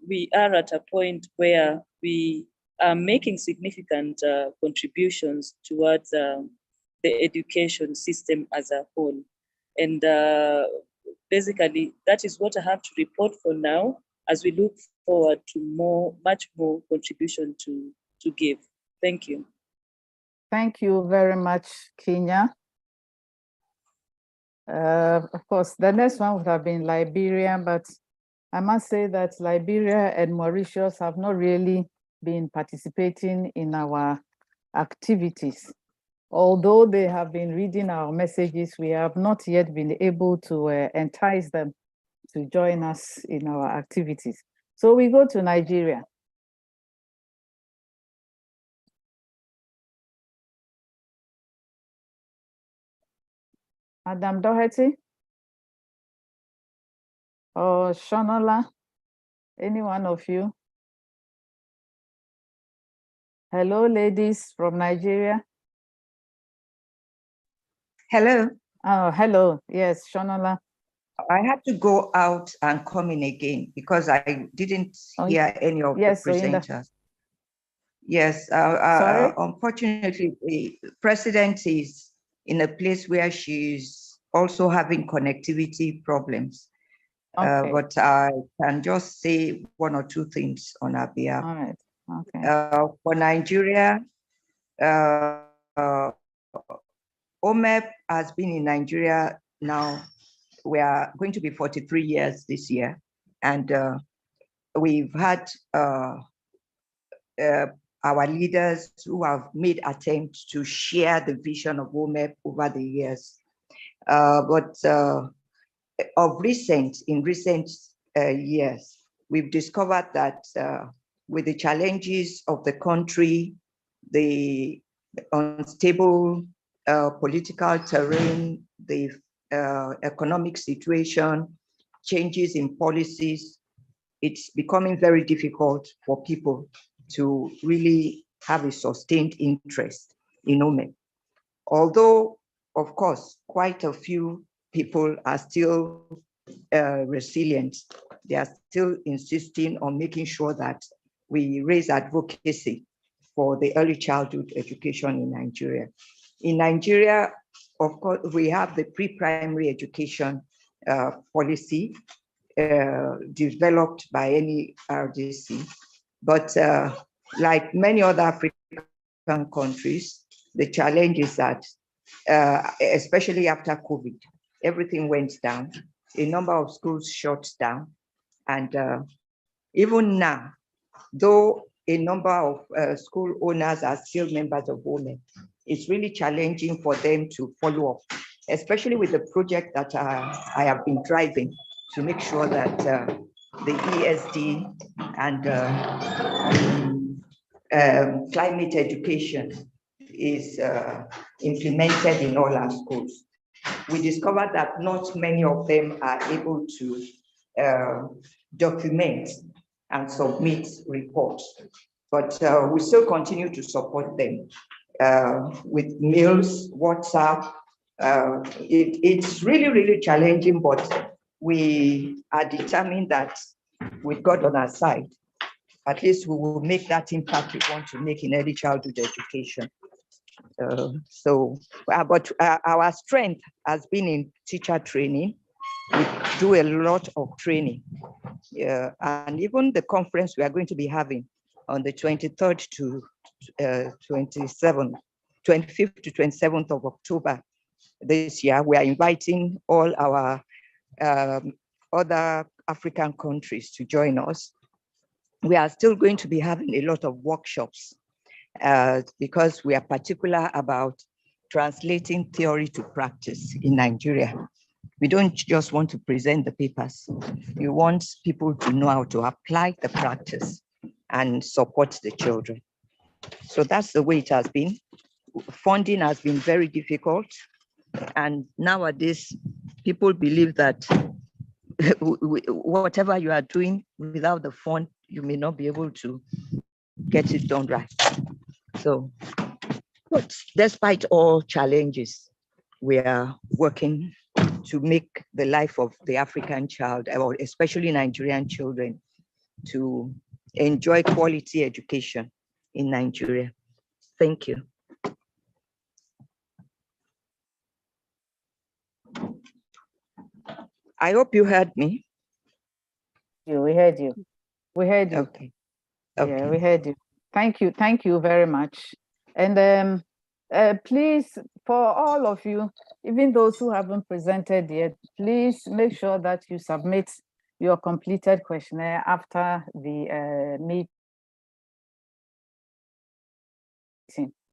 we are at a point where we are making significant contributions towards the education system as a whole. And basically, that is what I have to report for now, as we look forward to much more contribution to give. Thank you. Thank you very much, Kenya. Of course, the next one would have been Liberia, but I must say that Liberia and Mauritius have not really been participating in our activities. Although they have been reading our messages, we have not yet been able to entice them to join us in our activities. So we go to Nigeria. Madam Doherty or Shonola, any one of you? Hello, ladies from Nigeria. Hello. Oh, hello. Yes, Shonola. I had to go out and come in again because I didn't hear any of the presenters. Yes, unfortunately, the president is in a place where she's also having connectivity problems. Okay. But I can just say one or two things on her behalf. All right. Okay. For Nigeria, OMEP has been in Nigeria now. We are going to be 43 years this year. And we've had our leaders who have made attempts to share the vision of OMEP over the years. But in recent years, we've discovered that with the challenges of the country, the unstable political terrain, the economic situation, changes in policies, it's becoming very difficult for people to really have a sustained interest in OMEP. Although, of course, quite a few people are still resilient. They are still insisting on making sure that we raise advocacy for the early childhood education in Nigeria. In Nigeria, of course, we have the pre-primary education policy developed by any RDC. But like many other African countries, the challenge is that, especially after COVID, everything went down. A number of schools shut down. And even now, though a number of school owners are still members of OMEP, it's really challenging for them to follow up, especially with the project that I have been driving to make sure that the ESD and climate education is implemented in all our schools. We discovered that not many of them are able to document and submit reports, but we still continue to support them with mails, WhatsApp. It's really, really challenging, but we are determined that with God on our side, at least we will make that impact we want to make in early childhood education. But our strength has been in teacher training. We do a lot of training. And even the conference we are going to be having on the 23rd to 25th to 27th of October this year, we are inviting all our other African countries to join us. We are still going to be having a lot of workshops because we are particular about translating theory to practice in Nigeria. We don't just want to present the papers. We want people to know how to apply the practice and support the children. So that's the way it has been. Funding has been very difficult. And nowadays, people believe that whatever you are doing without the fund, you may not be able to get it done right. So, but despite all challenges, we are working to make the life of the African child, or especially Nigerian children, to enjoy quality education in Nigeria. Thank you. I hope you heard me. We heard you. We heard you. Okay. Okay. Yeah, we heard you. Thank you. Thank you very much. And please, for all of you, even those who haven't presented yet, please make sure that you submit your completed questionnaire after the meeting.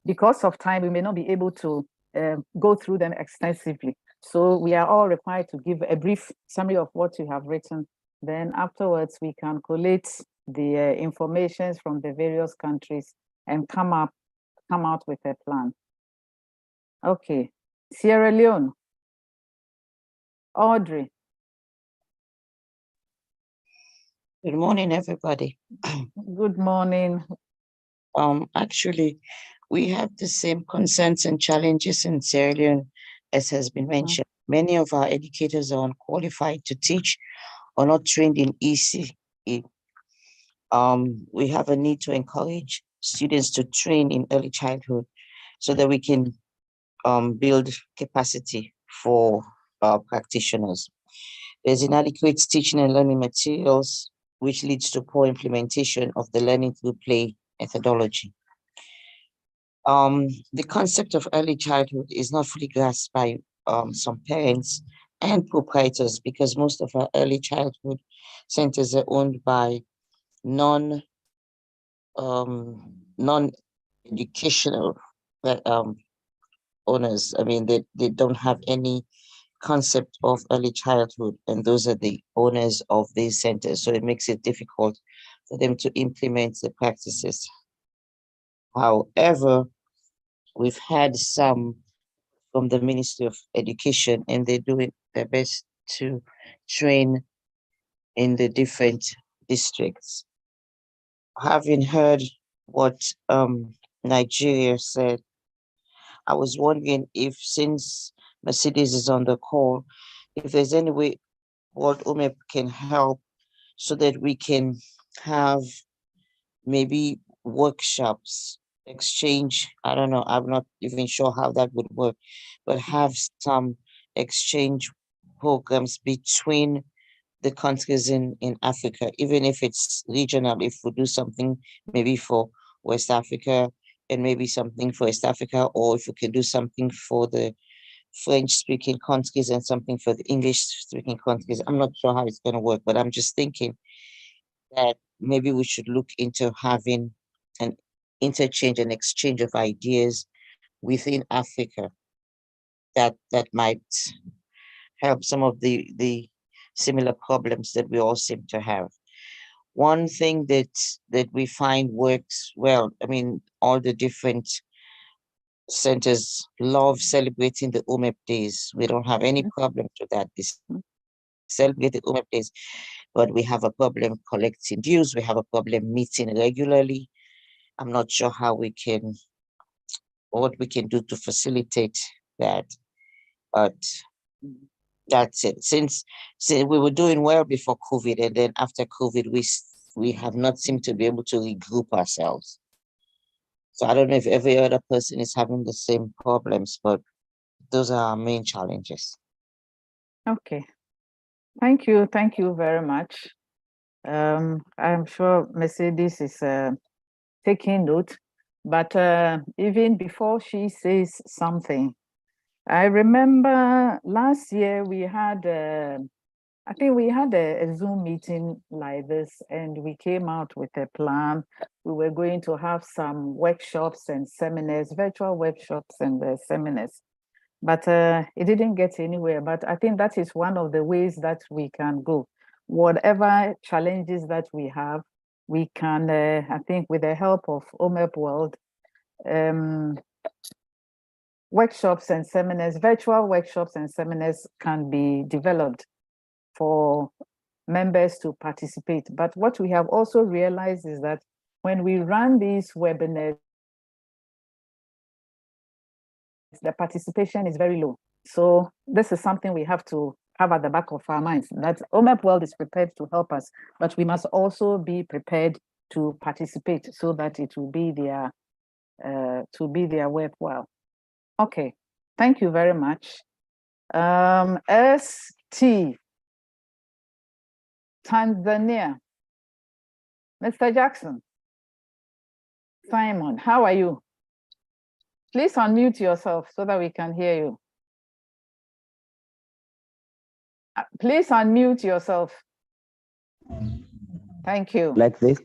Because of time, we may not be able to go through them extensively. So we are all required to give a brief summary of what you have written. Then afterwards, we can collate the information from the various countries and come out with a plan. Okay, Sierra Leone. Audrey. Good morning, everybody. Good morning. Actually, we have the same concerns and challenges in Sierra Leone, as has been mentioned. Many of our educators are unqualified to teach or not trained in ECE. We have a need to encourage students to train in early childhood so that we can build capacity for our practitioners. There's inadequate teaching and learning materials, which leads to poor implementation of the learning through play methodology. The concept of early childhood is not fully grasped by some parents and proprietors, because most of our early childhood centers are owned by non-educational owners. I mean, they don't have any concept of early childhood, and those are the owners of these centers. So it makes it difficult for them to implement the practices. However, we've had some from the Ministry of Education, and they're doing their best to train in the different districts. Having heard what Nigeria said, I was wondering if, since Mercedes is on the call, if there's any way what OMEP can help so that we can have maybe workshops, exchange. I don't know, I'm not even sure how that would work, but have some exchange programs between the countries in Africa, even if it's regional. If we do something maybe for West Africa and maybe something for East Africa, or if we can do something for the French-speaking countries and something for the English-speaking countries. I'm not sure how it's going to work, but I'm just thinking that maybe we should look into having an interchange and exchange of ideas within Africa that might help some of the similar problems that we all seem to have. One thing that we find works well, I mean, all the different centers love celebrating the OMEP days. We don't have any problems with that. They celebrate the OMEP days, but we have a problem collecting dues. We have a problem meeting regularly. I'm not sure how we can, what we can do to facilitate that, but that's it. Since we were doing well before COVID, and then after COVID, we have not seemed to be able to regroup ourselves. So I don't know if every other person is having the same problems, but those are our main challenges. Okay. Thank you. Thank you very much. I'm sure Mercedes is taking note, but even before she says something, I remember last year we had I think we had a Zoom meeting like this, and we came out with a plan. We were going to have some workshops and seminars, virtual workshops and seminars, but it didn't get anywhere. But I think that is one of the ways that we can go. Whatever challenges that we have, we can, I think with the help of OMEP World, workshops and seminars, virtual workshops and seminars can be developed for members to participate. But what we have also realized is that when we run these webinars, the participation is very low. So this is something we have to have at the back of our minds, that OMEP World is prepared to help us, but we must also be prepared to participate so that it will be their worthwhile. Okay, thank you very much. ST Tanzania. Mr. Jackson. Simon, how are you? Please unmute yourself so that we can hear you. Please unmute yourself. Thank you. Like this?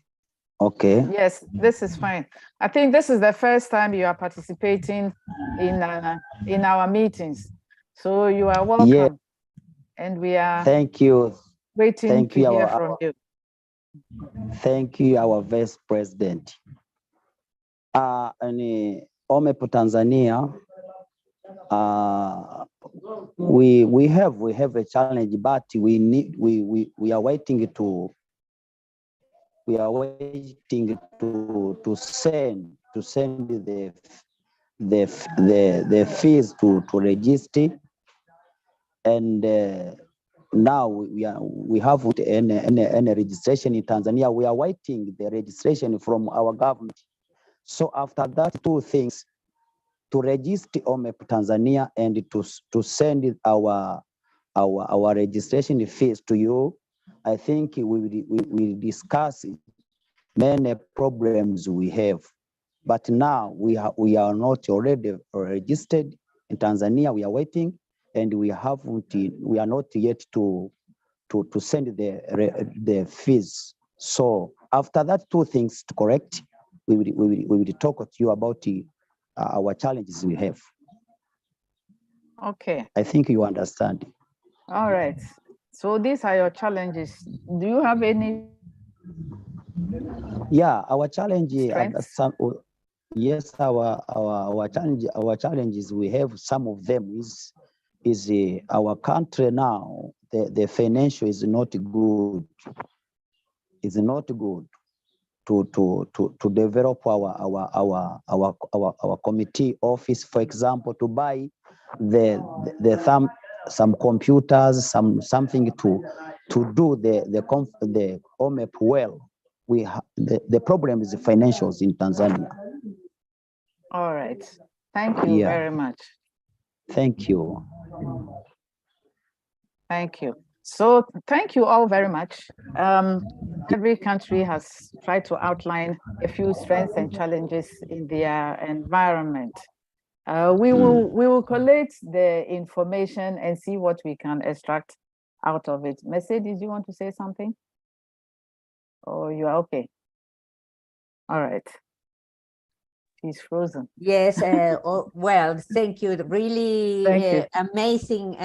Okay. Yes, this is fine. I think this is the first time you are participating in our meetings. So you are welcome. Yeah. And we are Thank you. Waiting to hear from you. Thank you, our Vice President. In OMEP Tanzania, we have a challenge, but we are waiting to send the fees to register, and now we have any registration in Tanzania. We are waiting the registration from our government. So after that, two things: to register OMEP Tanzania and to send our registration fees to you. I think we discuss many problems we have, but now we are not already registered in Tanzania. We are waiting, and we are not yet to send the fees. So after that, two things to correct, we will talk to you about our challenges we have. Okay. I think you understand. All right. So these are your challenges. Do you have any? Yeah, our challenge. Yes, our challenges. We have some of them is our country now. The financial is not good. It's not good to develop our committee office, for example, to buy some computers, something to do the OMEP well. The problem is the financials in Tanzania. All right. Thank you very much. Thank you. Thank you. So thank you all very much. Every country has tried to outline a few strengths and challenges in their environment. We will collate the information and see what we can extract out of it. Mercedes, do you want to say something? Oh, you are okay. All right. She's frozen. Yes, well, thank you. Really amazing.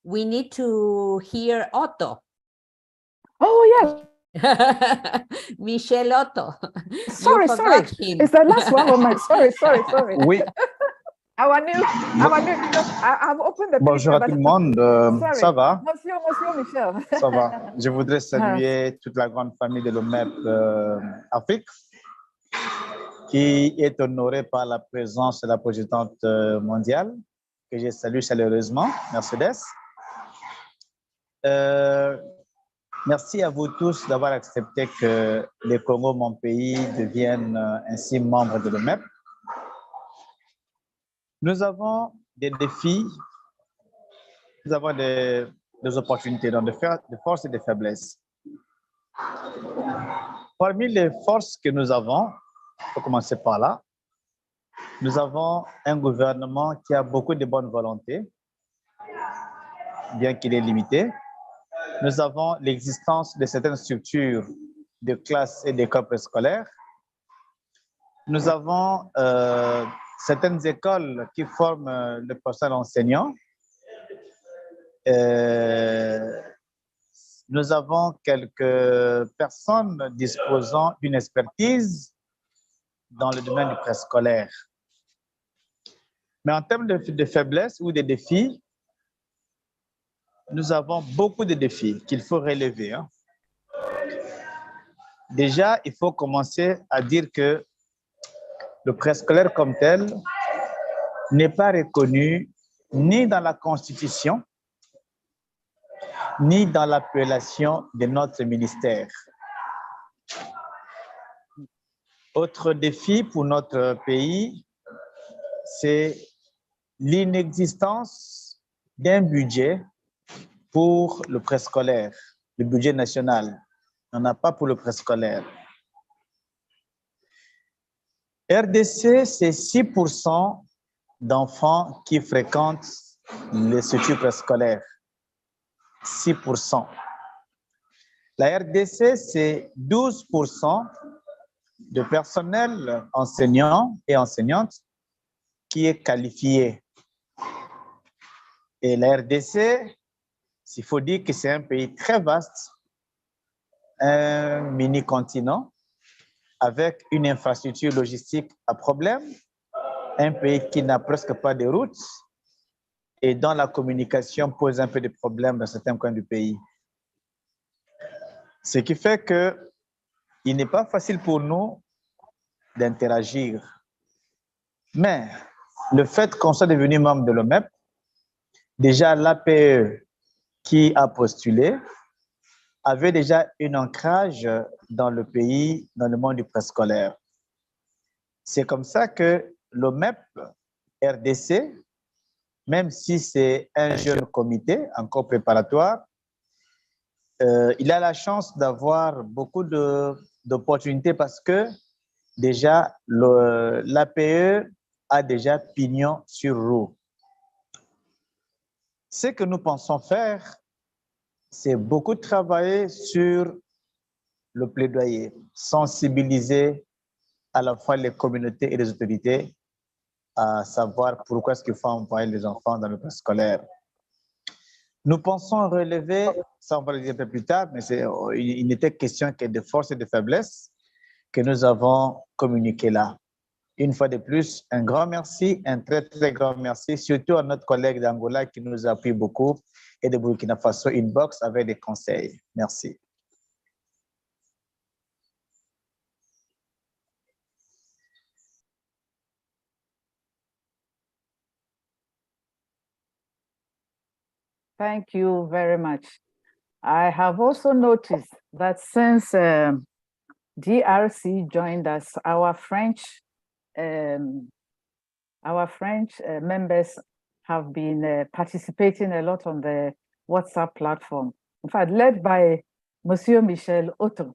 We need to hear Otto. Oh, yes. Michel Otto. Sorry. It's the last one of my, sorry. Oui. I've opened the Bonjour à tout le monde, ça va? Monsieur Michel. Ça va. Je voudrais saluer toute la grande famille de l'OMEP Afrique, qui est honorée par la présence de la présidente mondiale, que je salue chaleureusement, Mercedes. Merci à vous tous d'avoir accepté que le Congo, mon pays, devienne ainsi membre de l'OMEP. Nous avons des défis, nous avons des opportunités, donc des forces et des faiblesses. Parmi les forces que nous avons, pour commencer par là, nous avons un gouvernement qui a beaucoup de bonne volonté, bien qu'il est limité. Nous avons l'existence de certaines structures de classes et d'écoles préscolaires. Nous avons certaines écoles qui forment le personnel enseignant. Nous avons quelques personnes disposant d'une expertise dans le domaine du préscolaire. Mais en termes de faiblesse ou de défis, nous avons beaucoup de défis qu'il faut relever. Déjà, il faut commencer à dire que le préscolaire comme tel n'est pas reconnu ni dans la Constitution, ni dans l'appellation de notre ministère. Autre défi pour notre pays, c'est l'inexistence d'un budget pour le préscolaire, le budget national. On n'a pas pour le préscolaire. RDC, c'est 6% d'enfants qui fréquentent les structures préscolaires. 6%. La RDC, c'est 12% de personnel enseignant et enseignantes qui est qualifié. Et la RDC, il faut dire que c'est un pays très vaste, un mini-continent avec une infrastructure logistique à problème, un pays qui n'a presque pas de routes et dont la communication pose un peu de problèmes dans certains coins du pays. Ce qui fait qu'il n'est pas facile pour nous d'interagir. Mais le fait qu'on soit devenu membre de l'OMEP, déjà l'APE qui a postulé avait déjà un ancrage dans le pays, dans le monde du préscolaire. C'est comme ça que l'OMEP RDC, même si c'est un jeune comité encore préparatoire, il a la chance d'avoir beaucoup d'opportunités parce que déjà l'APE a déjà pignon sur rue. Ce que nous pensons faire, c'est beaucoup travailler sur le plaidoyer, sensibiliser à la fois les communautés et les autorités à savoir pourquoi est-ce qu'il faut envoyer les enfants dans le préscolaire. Nous pensons relever, ça on va le dire un peu plus tard, mais il n'était question que de force et de faiblesse que nous avons communiqué là. Une fois de plus, un grand merci, un très très grand merci, surtout à notre collègue d'Angola qui nous appuie beaucoup et de Burkina Faso Inbox avec des conseils. Merci. Thank you very much. I have also noticed that since DRC joined us, our French members have been participating a lot on the WhatsApp platform. In fact, led by Monsieur Michel Otto.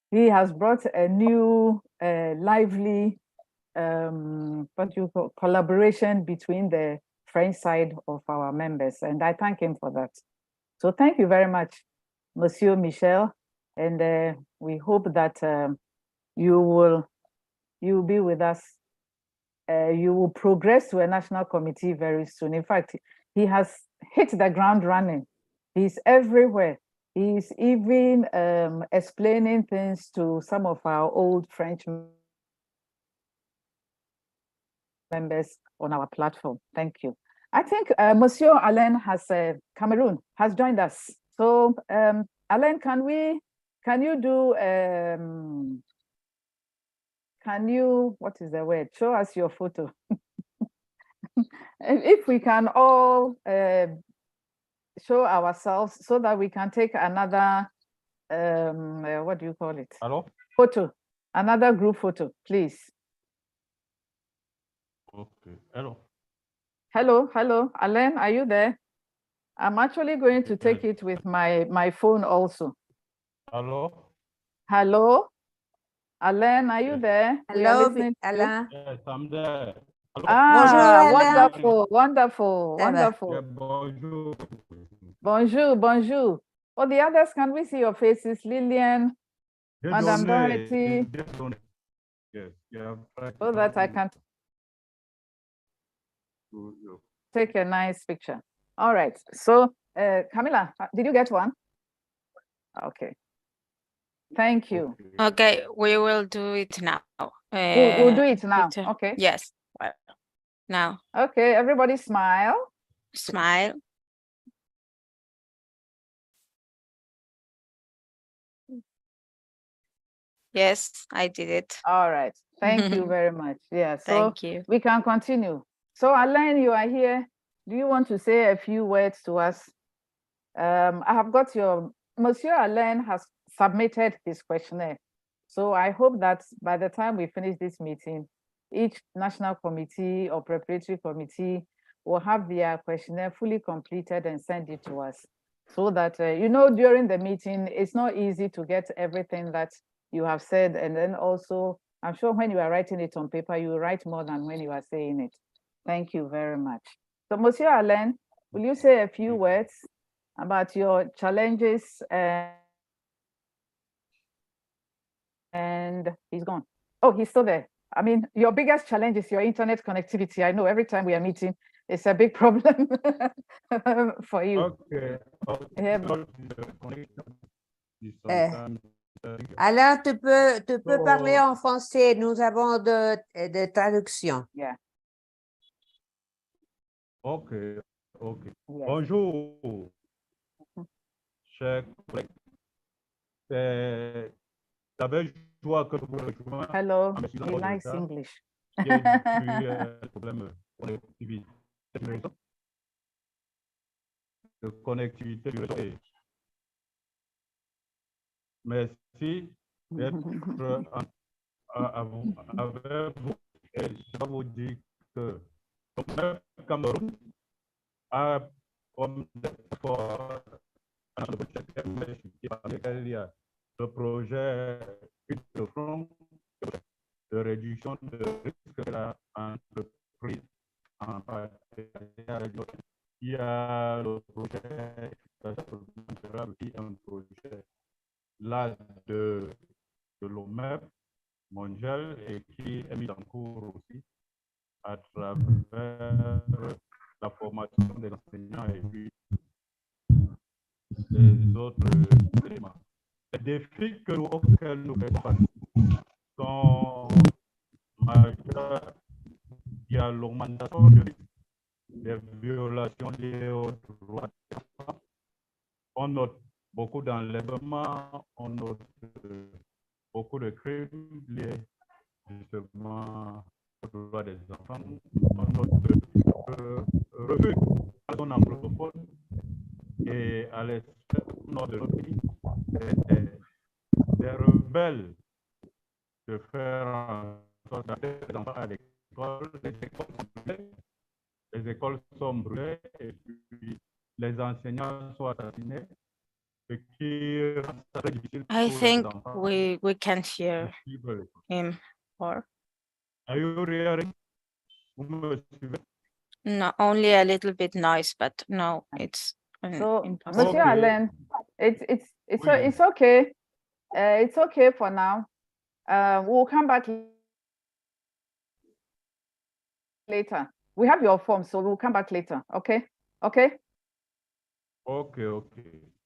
He has brought a new lively collaboration between the French side of our members, and I thank him for that. So thank you very much, Monsieur Michel, and we hope that you will be with us. You will progress to a national committee very soon. In fact, he has hit the ground running. He's everywhere. He's even explaining things to some of our old French members on our platform. Thank you. I think Monsieur Alain has Cameroon has joined us. So Alain, can you what is the word? Show us your photo. If we can all show ourselves so that we can take another what do you call it? Hello? Photo, another group photo, please. Okay. Hello. Hello, Alain, are you there? I'm actually going to take it with my phone also. Hello. Hello, Alain, are you there? Hello, Alain. Yes, I'm there. Hello. Ah, Bonjour, Alain. wonderful. Yeah, bonjour. Bonjour, bonjour. Oh, the others, can we see your faces? Lillian, Madame Doherty. Yes, So that I can take a nice picture. All right. So, Camilla, did you get one? Okay. Thank you. Okay, we will do it now. We'll do it now. Okay. Yes. Well, now. Okay, everybody smile. Smile. Yes, I did it. All right. Thank you very much. Yeah, so Thank you. we can continue. So Alain, you are here. Do you want to say a few words to us? I have got Monsieur Alain has submitted his questionnaire. So I hope that by the time we finish this meeting, each national committee or preparatory committee will have their questionnaire fully completed and send it to us. So that, during the meeting, it's not easy to get everything that you have said. And then also, I'm sure when you are writing it on paper, you write more than when you are saying it. Thank you very much. So Monsieur Alain, will you say a few words about your challenges? And he's gone. Oh, he's still there. I mean, your biggest challenge is your internet connectivity. I know every time we are meeting, it's a big problem for you. Okay. Alain, tu peux parler en français. Nous avons de traduction. Yeah. Ok. Yes. Bonjour, chers collègues. C'est avec joie que vous rejoignez. Hello, he likes English. Problème de connectivité du réseau. Merci d'être avec vous. Et je vais vous dire que le Cameroun a comme effort il y a le projet de front de réduction de risque de l'entreprise en partenariat. Il y a le projet durable qui est un projet là de l'OMEP mondial et qui est mis en cours aussi à travers la formation des enseignants et puis les autres éléments. Les défis auxquels nous faisons face sont majeurs. Il y a l'augmentation des violations liées aux droits des enfants. On note beaucoup d'enlèvements, on note beaucoup de crimes liés justement aux droits des enfants. On note refus à la zone anglophone et à l'extrême nord de notre pays, des rebelles de faire en sorte d'amener les enfants à l'école, les écoles sont brûlées et puis les enseignants sont assassinés. I think we can hear him or are you hearing? No, only a little bit noise, but no, it's so impossible. Monsieur Alain, it's okay. It's okay for now. We'll come back later. We have your form, so we'll come back later. Okay. Okay.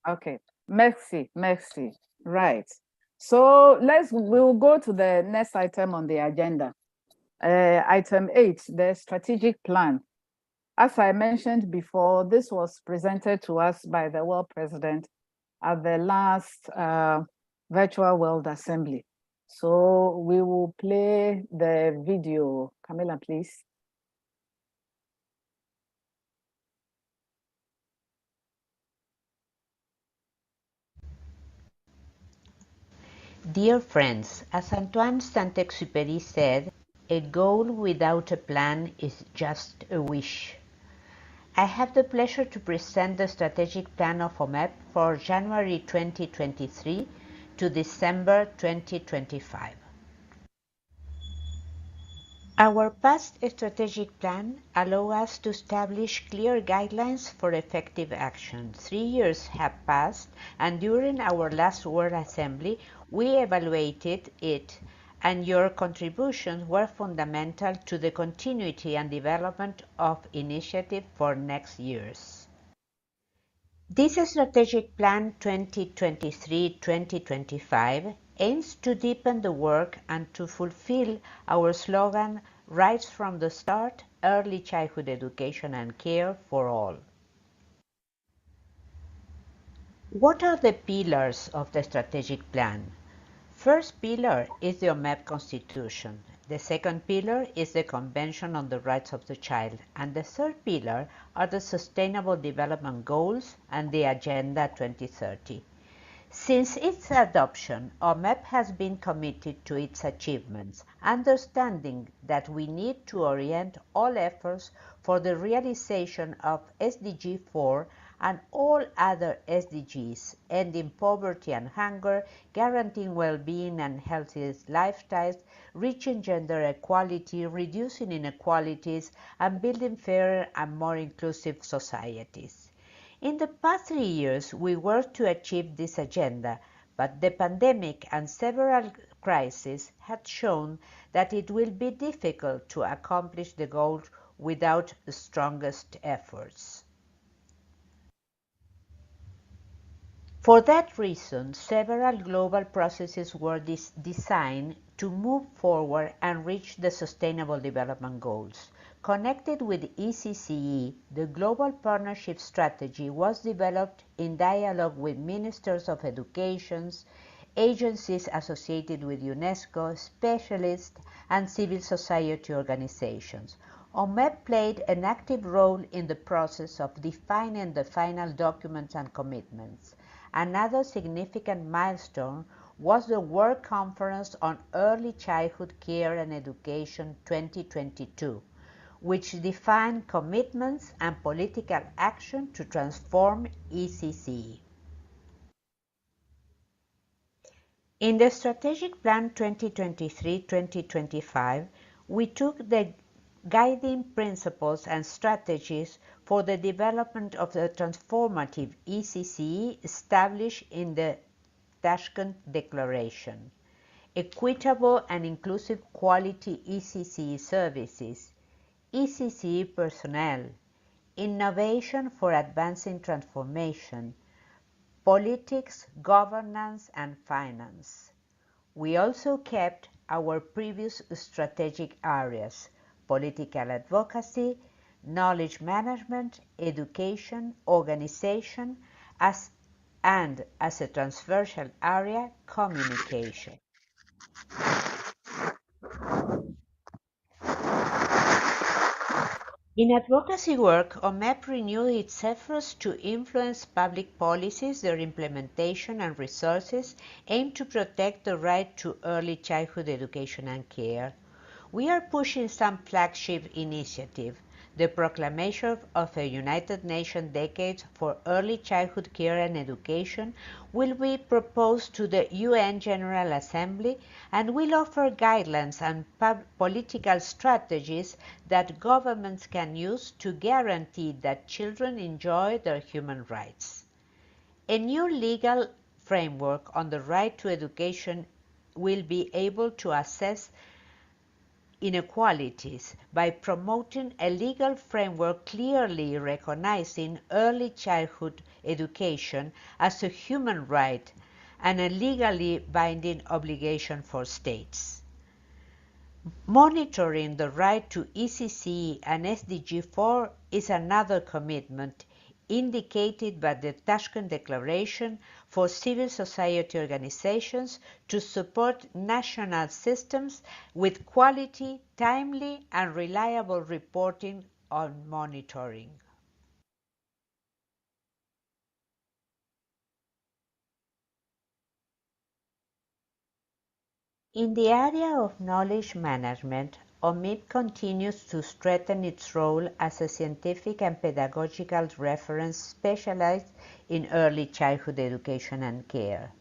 Okay. Merci. Right. So we'll go to the next item on the agenda. Item 8, the strategic plan. As I mentioned before, this was presented to us by the World President at the last Virtual World Assembly. So we will play the video. Camilla, please. Dear friends, as Antoine Saint-Exupéry said, a goal without a plan is just a wish. I have the pleasure to present the strategic plan of OMEP for January 2023 to December 2025. Our past strategic plan allows us to establish clear guidelines for effective action. 3 years have passed, and during our last World Assembly, we evaluated it, and your contributions were fundamental to the continuity and development of initiative for next years. This strategic plan 2023-2025 aims to deepen the work and to fulfill our slogan, Right from the Start, Early Childhood Education and Care for All. What are the pillars of the strategic plan? First pillar is the OMEP Constitution. The second pillar is the Convention on the Rights of the Child. And the third pillar are the Sustainable Development Goals and the Agenda 2030. Since its adoption, OMEP has been committed to its achievements, understanding that we need to orient all efforts for the realization of SDG 4 and all other SDGs, ending poverty and hunger, guaranteeing well-being and healthy lifestyles, reaching gender equality, reducing inequalities, and building fairer and more inclusive societies. In the past 3 years, we worked to achieve this agenda, but the pandemic and several crises had shown that it will be difficult to accomplish the goal without the strongest efforts. For that reason, several global processes were designed to move forward and reach the Sustainable Development Goals. Connected with ECCE, the Global Partnership Strategy was developed in dialogue with ministers of education, agencies associated with UNESCO, specialists, and civil society organizations. OMEP played an active role in the process of defining the final documents and commitments. Another significant milestone was the World Conference on Early Childhood Care and Education 2022, which defined commitments and political action to transform ECCE. In the Strategic Plan 2023-2025, we took the guiding principles and strategies for the development of the transformative ECCE established in the Tashkent Declaration. Equitable and inclusive quality ECCE services, ECCE personnel, innovation for advancing transformation, politics, governance, and finance. We also kept our previous strategic areas: political advocacy, knowledge management, education, organization, and as a transversal area, communication. In advocacy work, OMEP renewed its efforts to influence public policies, their implementation and resources aimed to protect the right to early childhood education and care. We are pushing some flagship initiatives. The proclamation of a United Nations Decade for Early Childhood Care and Education will be proposed to the UN General Assembly and will offer guidelines and political strategies that governments can use to guarantee that children enjoy their human rights. A new legal framework on the right to education will be able to assess inequalities by promoting a legal framework clearly recognizing early childhood education as a human right and a legally binding obligation for states. Monitoring the right to ECCE and SDG 4 is another commitment indicated by the Tashkent Declaration for civil society organizations to support national systems with quality, timely, and reliable reporting on monitoring. In the area of knowledge management, OMEP continues to strengthen its role as a scientific and pedagogical reference specialized in early childhood education and care.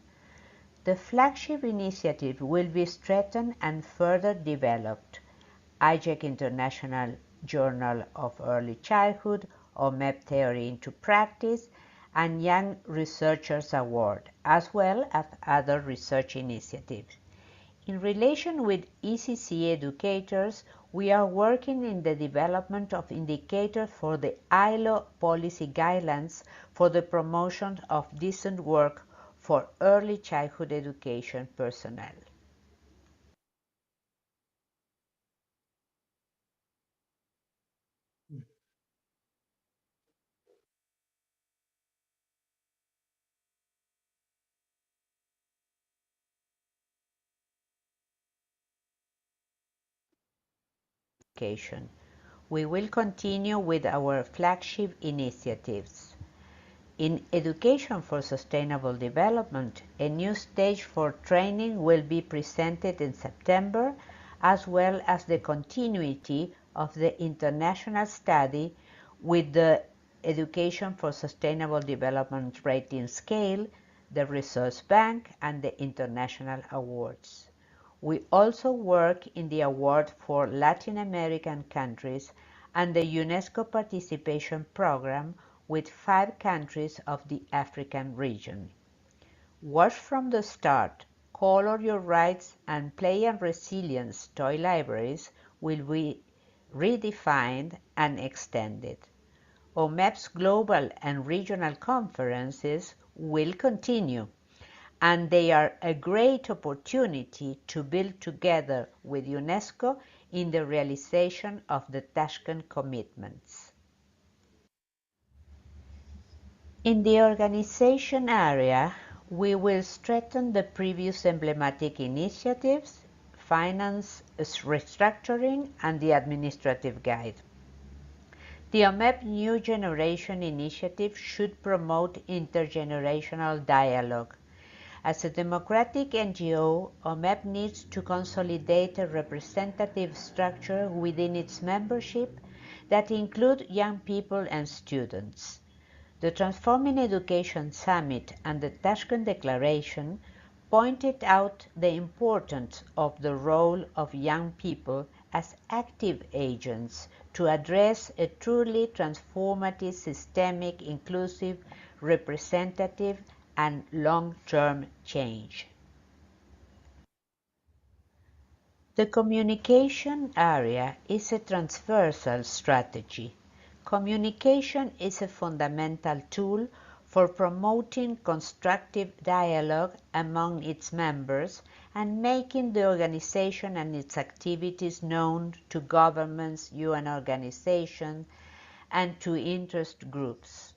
The flagship initiative will be strengthened and further developed. IJEC International Journal of Early Childhood, OMEP Theory into Practice, and Young Researchers Award, as well as other research initiatives. In relation with ECC educators, we are working in the development of indicators for the ILO policy guidelines for the promotion of decent work for early childhood education personnel. We will continue with our flagship initiatives. In Education for Sustainable Development, a new stage for training will be presented in September, as well as the continuity of the international study with the Education for Sustainable Development Rating Scale, the Resource Bank, and the international awards. We also work in the award for Latin American countries and the UNESCO participation program with 5 countries of the African region. Watch from the Start, Color Your Rights, and Play and Resilience toy libraries will be redefined and extended. OMEP's global and regional conferences will continue, and they are a great opportunity to build together with UNESCO in the realization of the Tashkent commitments. In the organization area, we will strengthen the previous emblematic initiatives, finance restructuring, and the administrative guide. The OMEP New Generation initiative should promote intergenerational dialogue. As a democratic NGO, OMEP needs to consolidate a representative structure within its membership that include young people and students. The Transforming Education Summit and the Tashkent Declaration pointed out the importance of the role of young people as active agents to address a truly transformative, systemic, inclusive, representative, and long-term change. The communication area is a transversal strategy. Communication is a fundamental tool for promoting constructive dialogue among its members and making the organization and its activities known to governments, UN organizations, and to interest groups.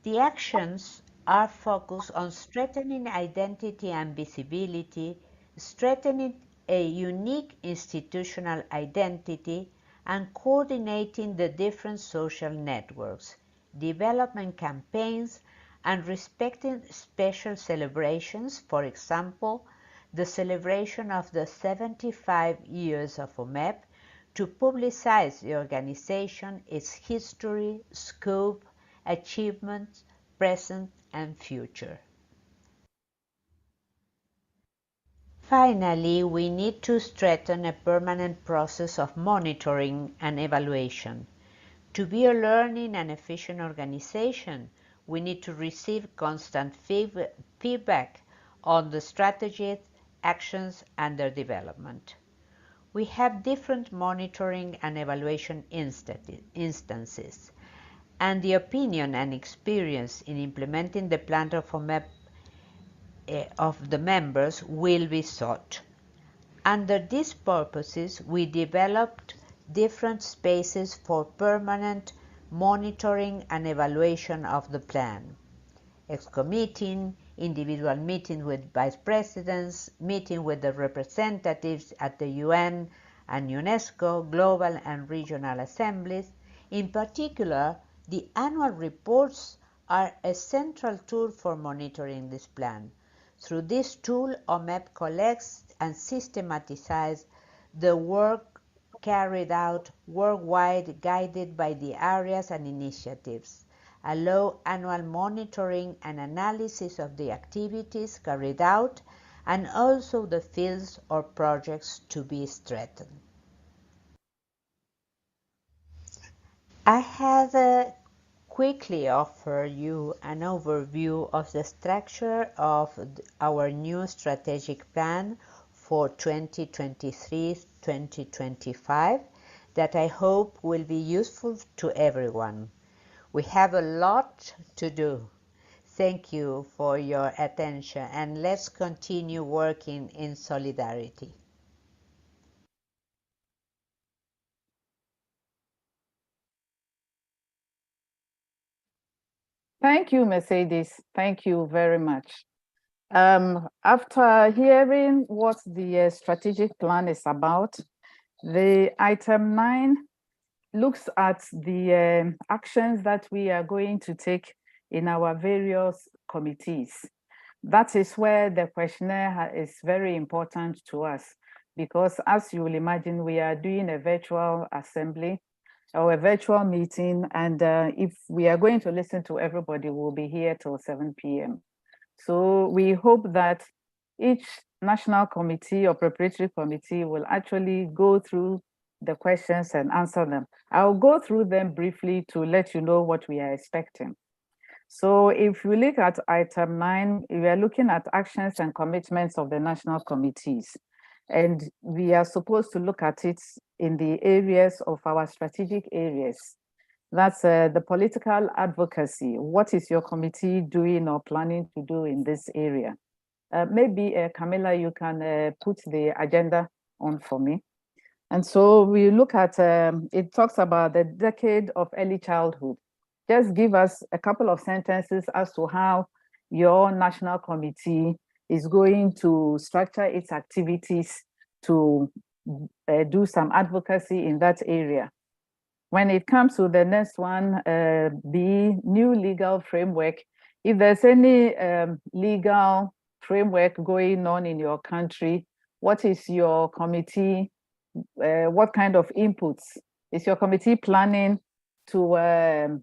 The actions are focused on strengthening identity and visibility, strengthening a unique institutional identity, and coordinating the different social networks, development campaigns, and respecting special celebrations, for example, the celebration of the 75 years of OMEP, to publicize the organization, its history, scope, achievements, present, and future. Finally, we need to strengthen a permanent process of monitoring and evaluation. To be a learning and efficient organization, we need to receive constant feedback on the strategies, actions, and their development. We have different monitoring and evaluation instances, and the opinion and experience in implementing the plan of OMEP of the members will be sought. Under these purposes, we developed different spaces for permanent monitoring and evaluation of the plan. EXCO meeting, individual meetings with vice presidents, meeting with the representatives at the UN and UNESCO, global and regional assemblies. In particular, the annual reports are a central tool for monitoring this plan. Through this tool, OMEP collects and systematizes the work carried out worldwide, guided by the areas and initiatives, allow annual monitoring and analysis of the activities carried out, and also the fields or projects to be strengthened. I have quickly offer you an overview of the structure of our new strategic plan for 2023-2025 that I hope will be useful to everyone. We have a lot to do. Thank you for your attention, and let's continue working in solidarity. Thank you, Mercedes. Thank you very much. After hearing what the strategic plan is about, the item 9 looks at the actions that we are going to take in our various committees. That is where the questionnaire is very important to us, because as you will imagine, we are doing a virtual assembly or a virtual meeting, and if we are going to listen to everybody, we'll be here till 7 p.m. So we hope that each national committee or preparatory committee will actually go through the questions and answer them. I'll go through them briefly to let you know what we are expecting. So if you look at item 9, we are looking at actions and commitments of the national committees. And we are supposed to look at it in the areas of our strategic areas. That's the political advocacy. What is your committee doing or planning to do in this area? Maybe Camilla, you can put the agenda on for me. And so we look at, it talks about the decade of early childhood. Just give us a couple of sentences as to how your national committee is going to structure its activities to do some advocacy in that area. When it comes to the next one, the new legal framework, if there's any legal framework going on in your country, what is your committee, what kind of inputs is your committee planning to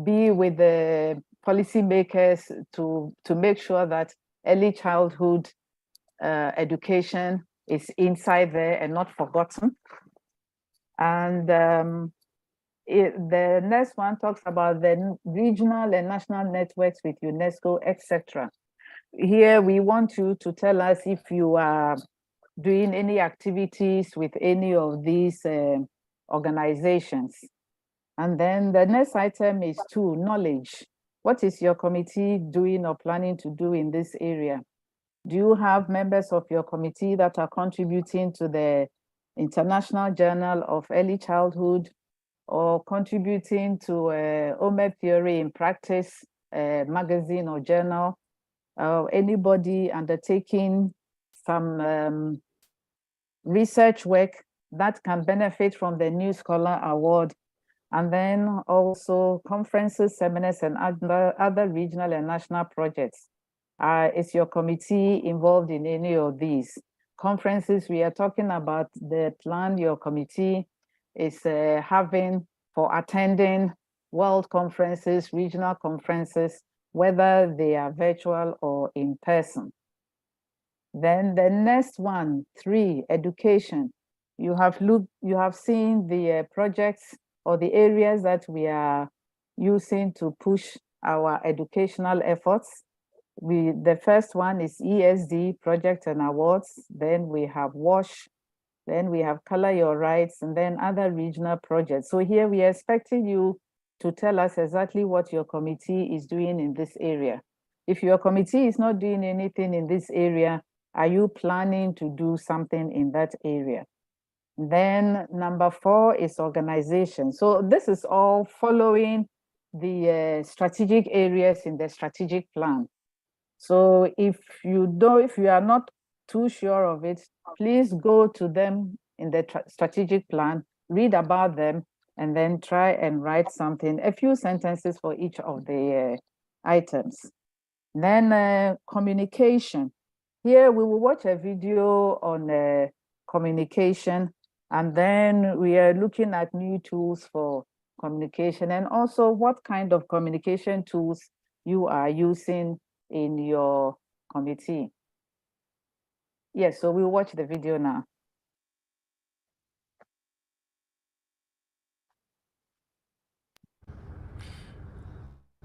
be with the policymakers to make sure that early childhood education is inside there and not forgotten? And the next one talks about the regional and national networks with UNESCO, etc. Here we want you to tell us if you are doing any activities with any of these organizations. And then the next item is 2, knowledge. What is your committee doing or planning to do in this area? Do you have members of your committee that are contributing to the International Journal of Early Childhood or contributing to OMEP Theory in Practice magazine or journal? Anybody undertaking some research work that can benefit from the New Scholar Award? And then also conferences, seminars, and other regional and national projects. Is your committee involved in any of these? Conferences, we are talking about the plan your committee is having for attending world conferences, regional conferences, whether they are virtual or in person. Then the next one, 3, education. You have seen the projects or the areas that we are using to push our educational efforts. The first one is ESD, Project and Awards. Then we have WASH. Then we have Color Your Rights, and then other regional projects. So here we are expecting you to tell us exactly what your committee is doing in this area. If your committee is not doing anything in this area, are you planning to do something in that area? Then number 4 is organization. So this is all following the strategic areas in the strategic plan. So if you are not too sure of it, please go to them in the strategic plan, read about them, and then try and write something, a few sentences for each of the items. Then communication. Here we will watch a video on communication, and then we are looking at new tools for communication and also what kind of communication tools you are using in your committee. Yes, so we'll watch the video now.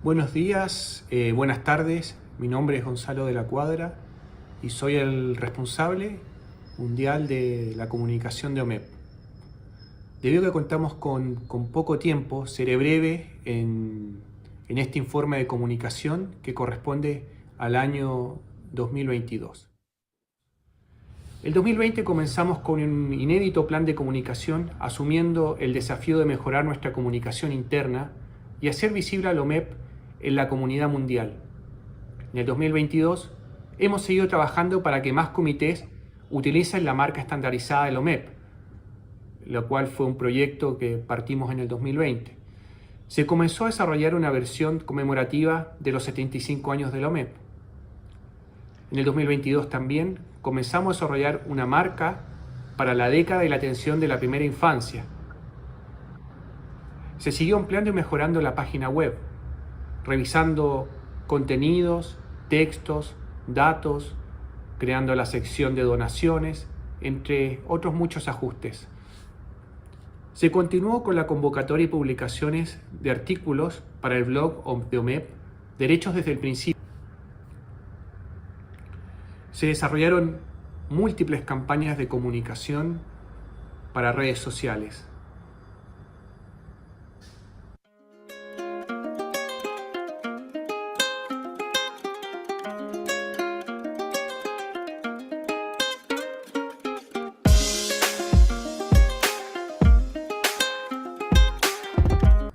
Buenos días, buenas tardes. Mi nombre es Gonzalo de la Cuadra y soy el responsable mundial de la comunicación de OMEP. Debido a que contamos con poco tiempo, seré breve en este informe de comunicación que corresponde al año 2022. El 2020 comenzamos con un inédito plan de comunicación, asumiendo el desafío de mejorar nuestra comunicación interna y hacer visible al OMEP en la comunidad mundial. En el 2022 hemos seguido trabajando para que más comités utilicen la marca estandarizada del OMEP, lo cual fue un proyecto que partimos en el 2020. Se comenzó a desarrollar una versión conmemorativa de los 75 años del OMEP. En el 2022 también comenzamos a desarrollar una marca para la década de la atención de la primera infancia. Se siguió ampliando y mejorando la página web, revisando contenidos, textos, datos, creando la sección de donaciones, entre otros muchos ajustes. Se continuó con la convocatoria y publicaciones de artículos para el blog de OMEP, Derechos desde el principio. Se desarrollaron múltiples campañas de comunicación para redes sociales.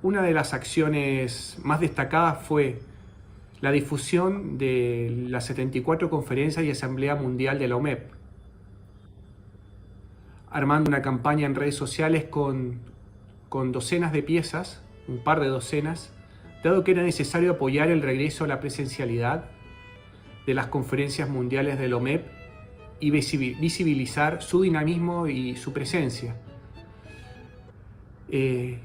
Una de las acciones más destacadas fue la difusión de las 74 conferencias y asamblea mundial de la OMEP, armando una campaña en redes sociales con docenas de piezas, un par de docenas, dado que era necesario apoyar el regreso a la presencialidad de las conferencias mundiales de la OMEP y visibilizar su dinamismo y su presencia.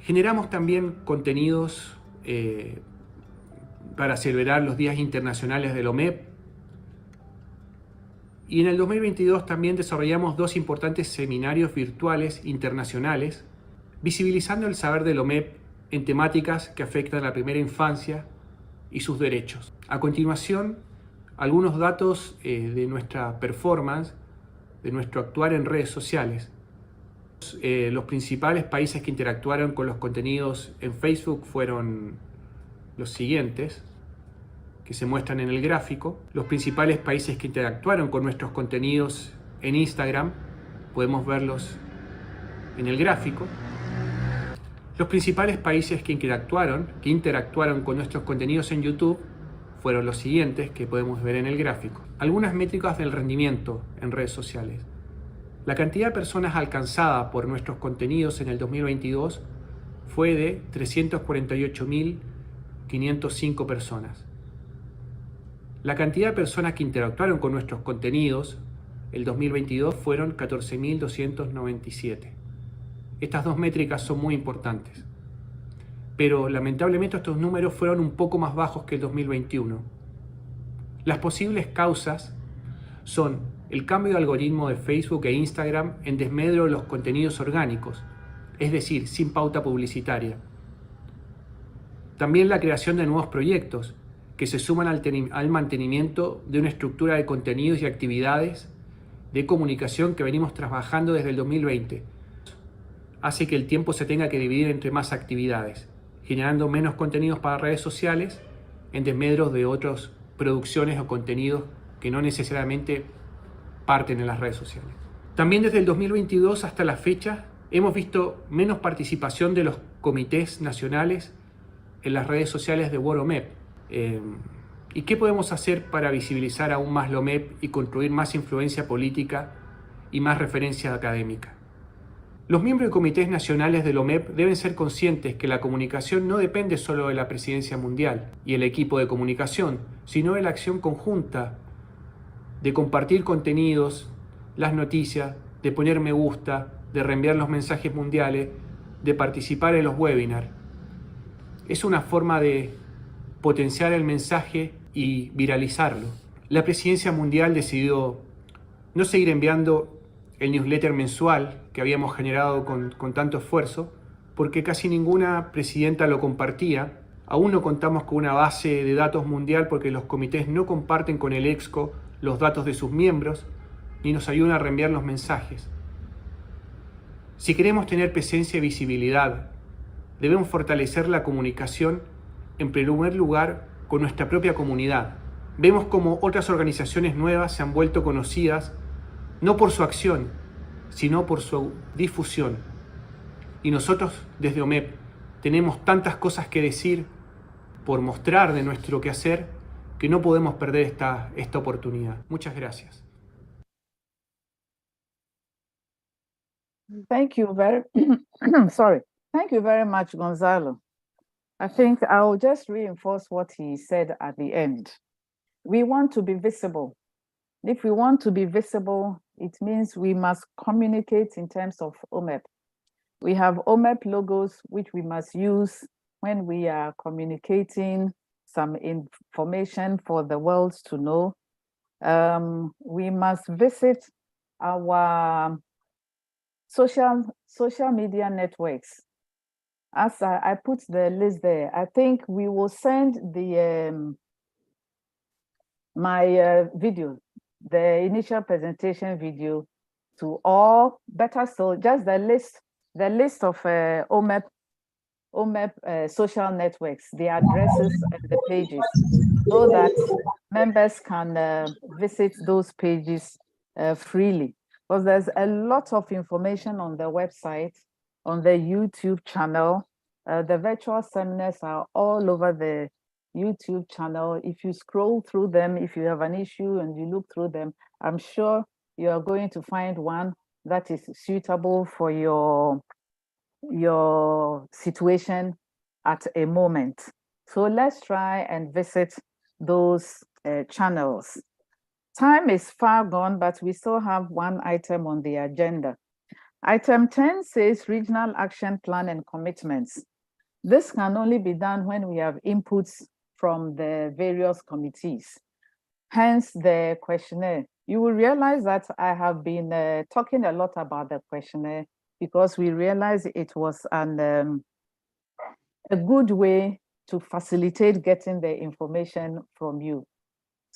Generamos también contenidos para celebrar los días internacionales del OMEP. Y en el 2022 también desarrollamos 2 importantes seminarios virtuales internacionales, visibilizando el saber del OMEP en temáticas que afectan a la primera infancia y sus derechos. A continuación, algunos datos de nuestra performance, de nuestro actuar en redes sociales. Los principales países que interactuaron con los contenidos en Facebook fueron los siguientes, que se muestran en el gráfico. Los principales países que interactuaron con nuestros contenidos en Instagram, podemos verlos en el gráfico. Los principales países que interactuaron con nuestros contenidos en YouTube fueron los siguientes, que podemos ver en el gráfico. Algunas métricas del rendimiento en redes sociales. La cantidad de personas alcanzada por nuestros contenidos en el 2022 fue de 348.505 personas. La cantidad de personas que interactuaron con nuestros contenidos el 2022 fueron 14.297. Estas 2 métricas son muy importantes, pero lamentablemente estos números fueron un poco más bajos que el 2021. Las posibles causas son el cambio de algoritmo de Facebook e Instagram en desmedro de los contenidos orgánicos, es decir, sin pauta publicitaria. También la creación de nuevos proyectos que se suman al mantenimiento de una estructura de contenidos y actividades de comunicación que venimos trabajando desde el 2020. Hace que el tiempo se tenga que dividir entre más actividades, generando menos contenidos para redes sociales en desmedro de otras producciones o contenidos que no necesariamente parten en las redes sociales. También desde el 2022 hasta la fecha hemos visto menos participación de los comités nacionales en las redes sociales de World OMEP. ¿Y qué podemos hacer para visibilizar aún más la OMEP y construir más influencia política y más referencia académica? Los miembros de comités nacionales del OMEP deben ser conscientes que la comunicación no depende solo de la presidencia mundial y el equipo de comunicación, sino de la acción conjunta de compartir contenidos, las noticias, de poner me gusta, de reenviar los mensajes mundiales, de participar en los webinars. Es una forma de potenciar el mensaje y viralizarlo. La presidencia mundial decidió no seguir enviando el newsletter mensual que habíamos generado con tanto esfuerzo, porque casi ninguna presidenta lo compartía, Aún no contamos con una base de datos mundial porque los comités no comparten con el EXCO los datos de sus miembros ni nos ayudan a reenviar los mensajes. Si queremos tener presencia y visibilidad, debemos fortalecer la comunicación, en primer lugar, con nuestra propia comunidad. Vemos como otras organizaciones nuevas se han vuelto conocidas no por su acción, sino por su difusión. Y nosotros, desde OMEP, tenemos tantas cosas que decir por mostrar de nuestro quehacer que no podemos perder esta oportunidad. Muchas gracias. Thank you very, sorry. Thank you very much, Gonzalo. I think I'll just reinforce what he said at the end. We want to be visible. If we want to be visible, it means we must communicate in terms of OMEP. We have OMEP logos, which we must use when we are communicating some information for the world to know. We must visit our social media networks. As I put the list there, I think we will send the my video, the initial presentation video, to all. Better so, just the list of OMEP social networks, the addresses and the pages, so that members can visit those pages freely. Because there's a lot of information on the website, on the YouTube channel. The virtual seminars are all over the YouTube channel. If you scroll through them, if you have an issue and you look through them, I'm sure you are going to find one that is suitable for your situation at a moment. So let's try and visit those channels. Time is far gone, but we still have one item on the agenda. Item 10 says regional action plan and commitments. This can only be done when we have inputs from the various committees, hence the questionnaire. You will realize that I have been talking a lot about the questionnaire because we realized it was a good way to facilitate getting the information from you.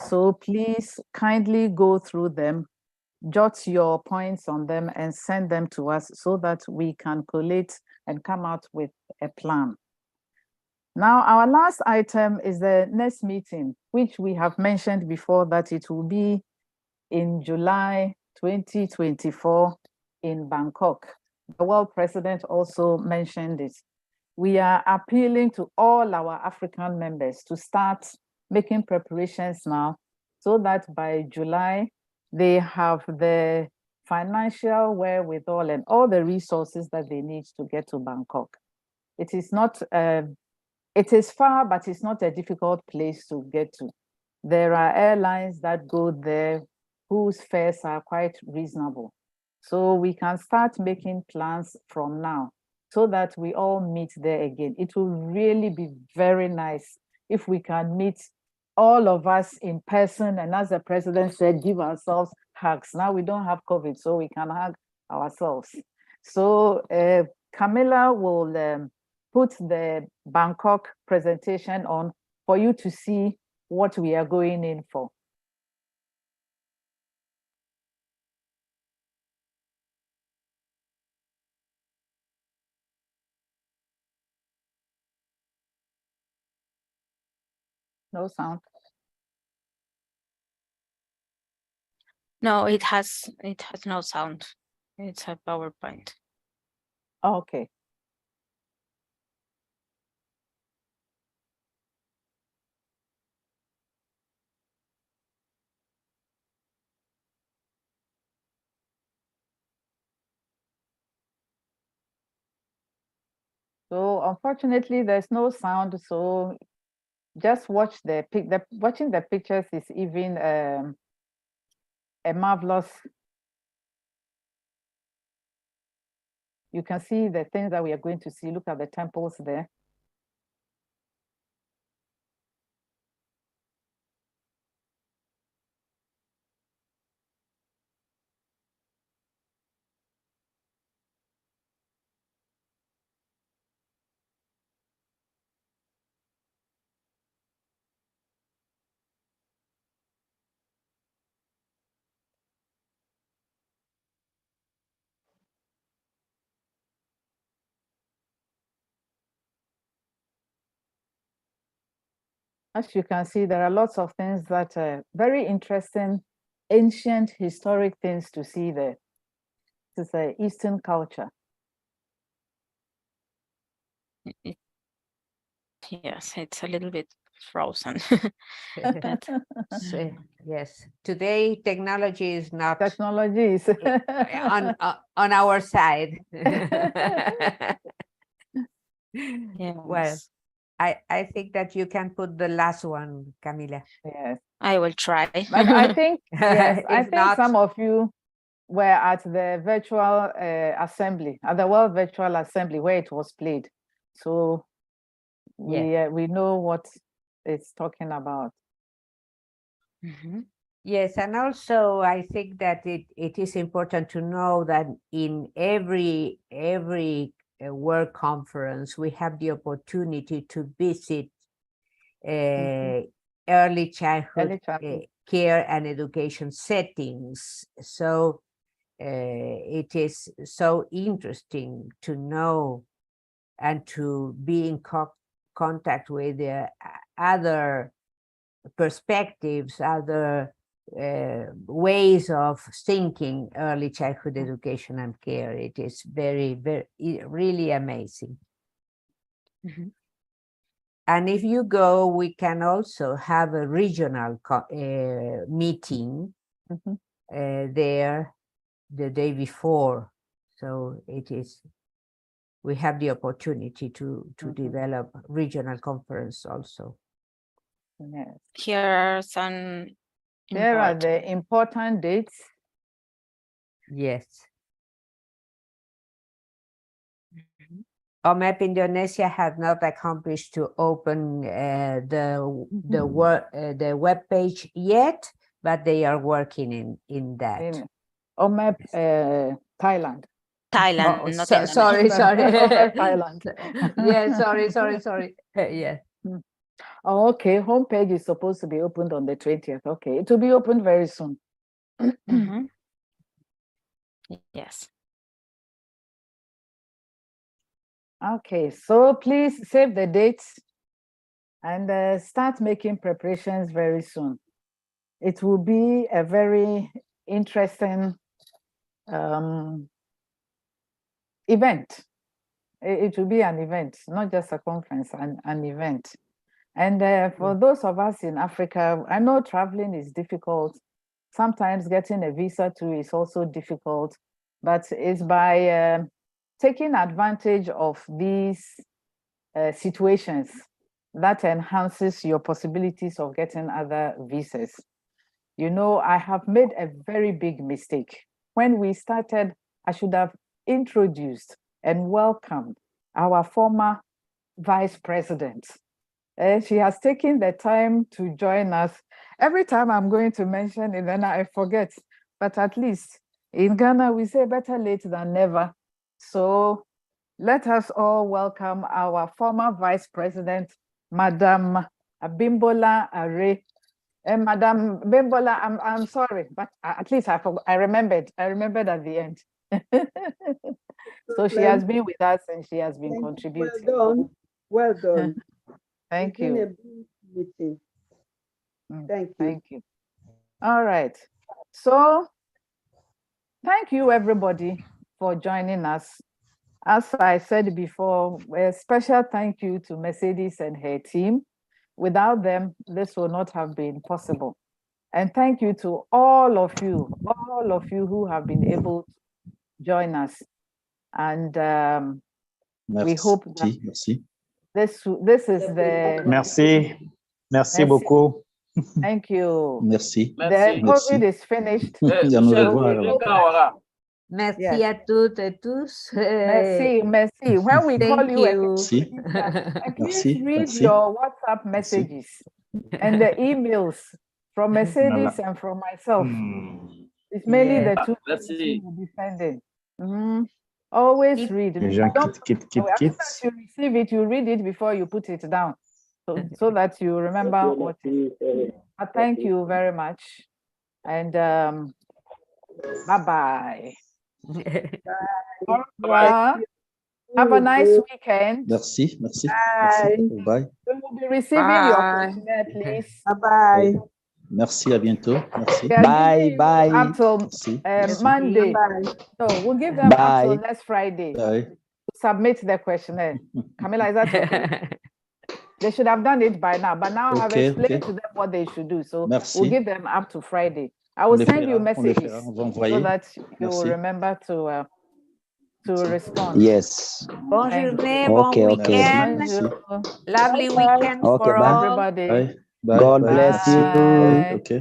So please kindly go through them, jot your points on them and send them to us so that we can collate and come out with a plan. Now, our last item is the next meeting, which we have mentioned before that it will be in July 2024 in Bangkok. The world president also mentioned it. We are appealing to all our African members to start making preparations now so that by July, they have the financial wherewithal and all the resources that they need to get to Bangkok. It is not, it is far, but it's not a difficult place to get to. There are airlines that go there whose fares are quite reasonable. So we can start making plans from now so that we all meet there again. It will really be very nice if we can meet all of us in person. And as the president said, give ourselves hugs. Now we don't have COVID, so we can hug ourselves. So Camilla will put the Bangkok presentation on for you to see what we are going in for. No sound. No, it has no sound. It's a PowerPoint. Okay. So unfortunately, there's no sound. So just watch watching the pictures is even a marvelous. You can see the things that we are going to see. Look at the temples there. As you can see, there are lots of things that are very interesting, ancient, historic things to see there. This is an Eastern culture. Yes, it's a little bit frozen. But So, yes, today technology is not technology is on our side. Well, yes, I think that you can put the last one, Camila. Yes, I will try. but I think yes, I If think not, some of you were at the virtual assembly, at the World Virtual Assembly where it was played. So we know what it's talking about. Mhm. yes, and also I think that it is important to know that in every work conference we have the opportunity to visit early childhood care and education settings. So it is so interesting to know and to be in contact with the other perspectives, other ways of thinking early childhood education and care. It is very, really amazing. Mhm. And if you go, we can also have a regional meeting there the day before. So it is, we have the opportunity to develop regional conference also. Yes. Here are some There are the important dates. Yes. OMEP Indonesia has not accomplished to open the web page yet, but they are working in that. In OMEP Thailand. Thailand, Oh, not sorry. OMEP Thailand. Yeah, sorry. Yeah. Oh, okay, homepage is supposed to be opened on the 20th. Okay, it will be opened very soon. Mhm. Yes. Okay, so please save the dates and start making preparations very soon. It will be a very interesting event. It will be an event, not just a conference, an event. And for those of us in Africa, I know traveling is difficult. Sometimes getting a visa too is also difficult, but it's by taking advantage of these situations that enhances your possibilities of getting other visas. You know, I have made a very big mistake. When we started, I should have introduced and welcomed our former vice president. She has taken the time to join us. Every time I'm going to mention it, then I forget. But at least in Ghana, we say better late than never. So let us all welcome our former vice president, Madam Abimbola Are. And Madam Bimbola, I'm sorry, but at least I remembered at the end. So she has been with us and she has been contributing. Well done. Thank It's been a you. big meeting. Thank you. Thank you. All right. So thank you everybody for joining us. As I said before, a special thank you to Mercedes and her team. Without them, this would not have been possible. And thank you to all of you who have been able to join us. And we hope that this is the... Merci beaucoup. Thank you. Merci. The COVID is finished. À nous revoir. Merci à toutes et tous. Merci. When we call you Merci. at least read your WhatsApp messages and the emails from Mercedes and from myself. It's mainly the two we will be sending. Always read. As soon as you receive it, you read it before you put it down, so that you remember what. Thank you very much, and bye-bye. Au revoir. Have a nice weekend. Merci, merci. Bye. Merci. Bye. We will be receiving your Bye. questionnaire, please. Bye-bye. Merci, à bientôt. Merci. We are Bye, giving you bye. up till Merci. Monday. Bye. No, we'll give them up till Bye. next Friday Bye. to submit the questionnaire. Camilla, is that okay? They should have done it by now, but now I have Okay, explained okay. to them what they should do. So Merci. we'll give them up to Friday. I On will le send you fera, on le messages fera, on va so envoyer. that you will Merci. remember to respond. Yes. Bonne Thank journée, you. bon Okay, okay. week-end. Merci. Bonjour. Lovely Bye-bye. weekend Okay, for bye. all. Everybody. Bye. Bye. God Bye. bless Merci. you. Bye. Bye. Okay.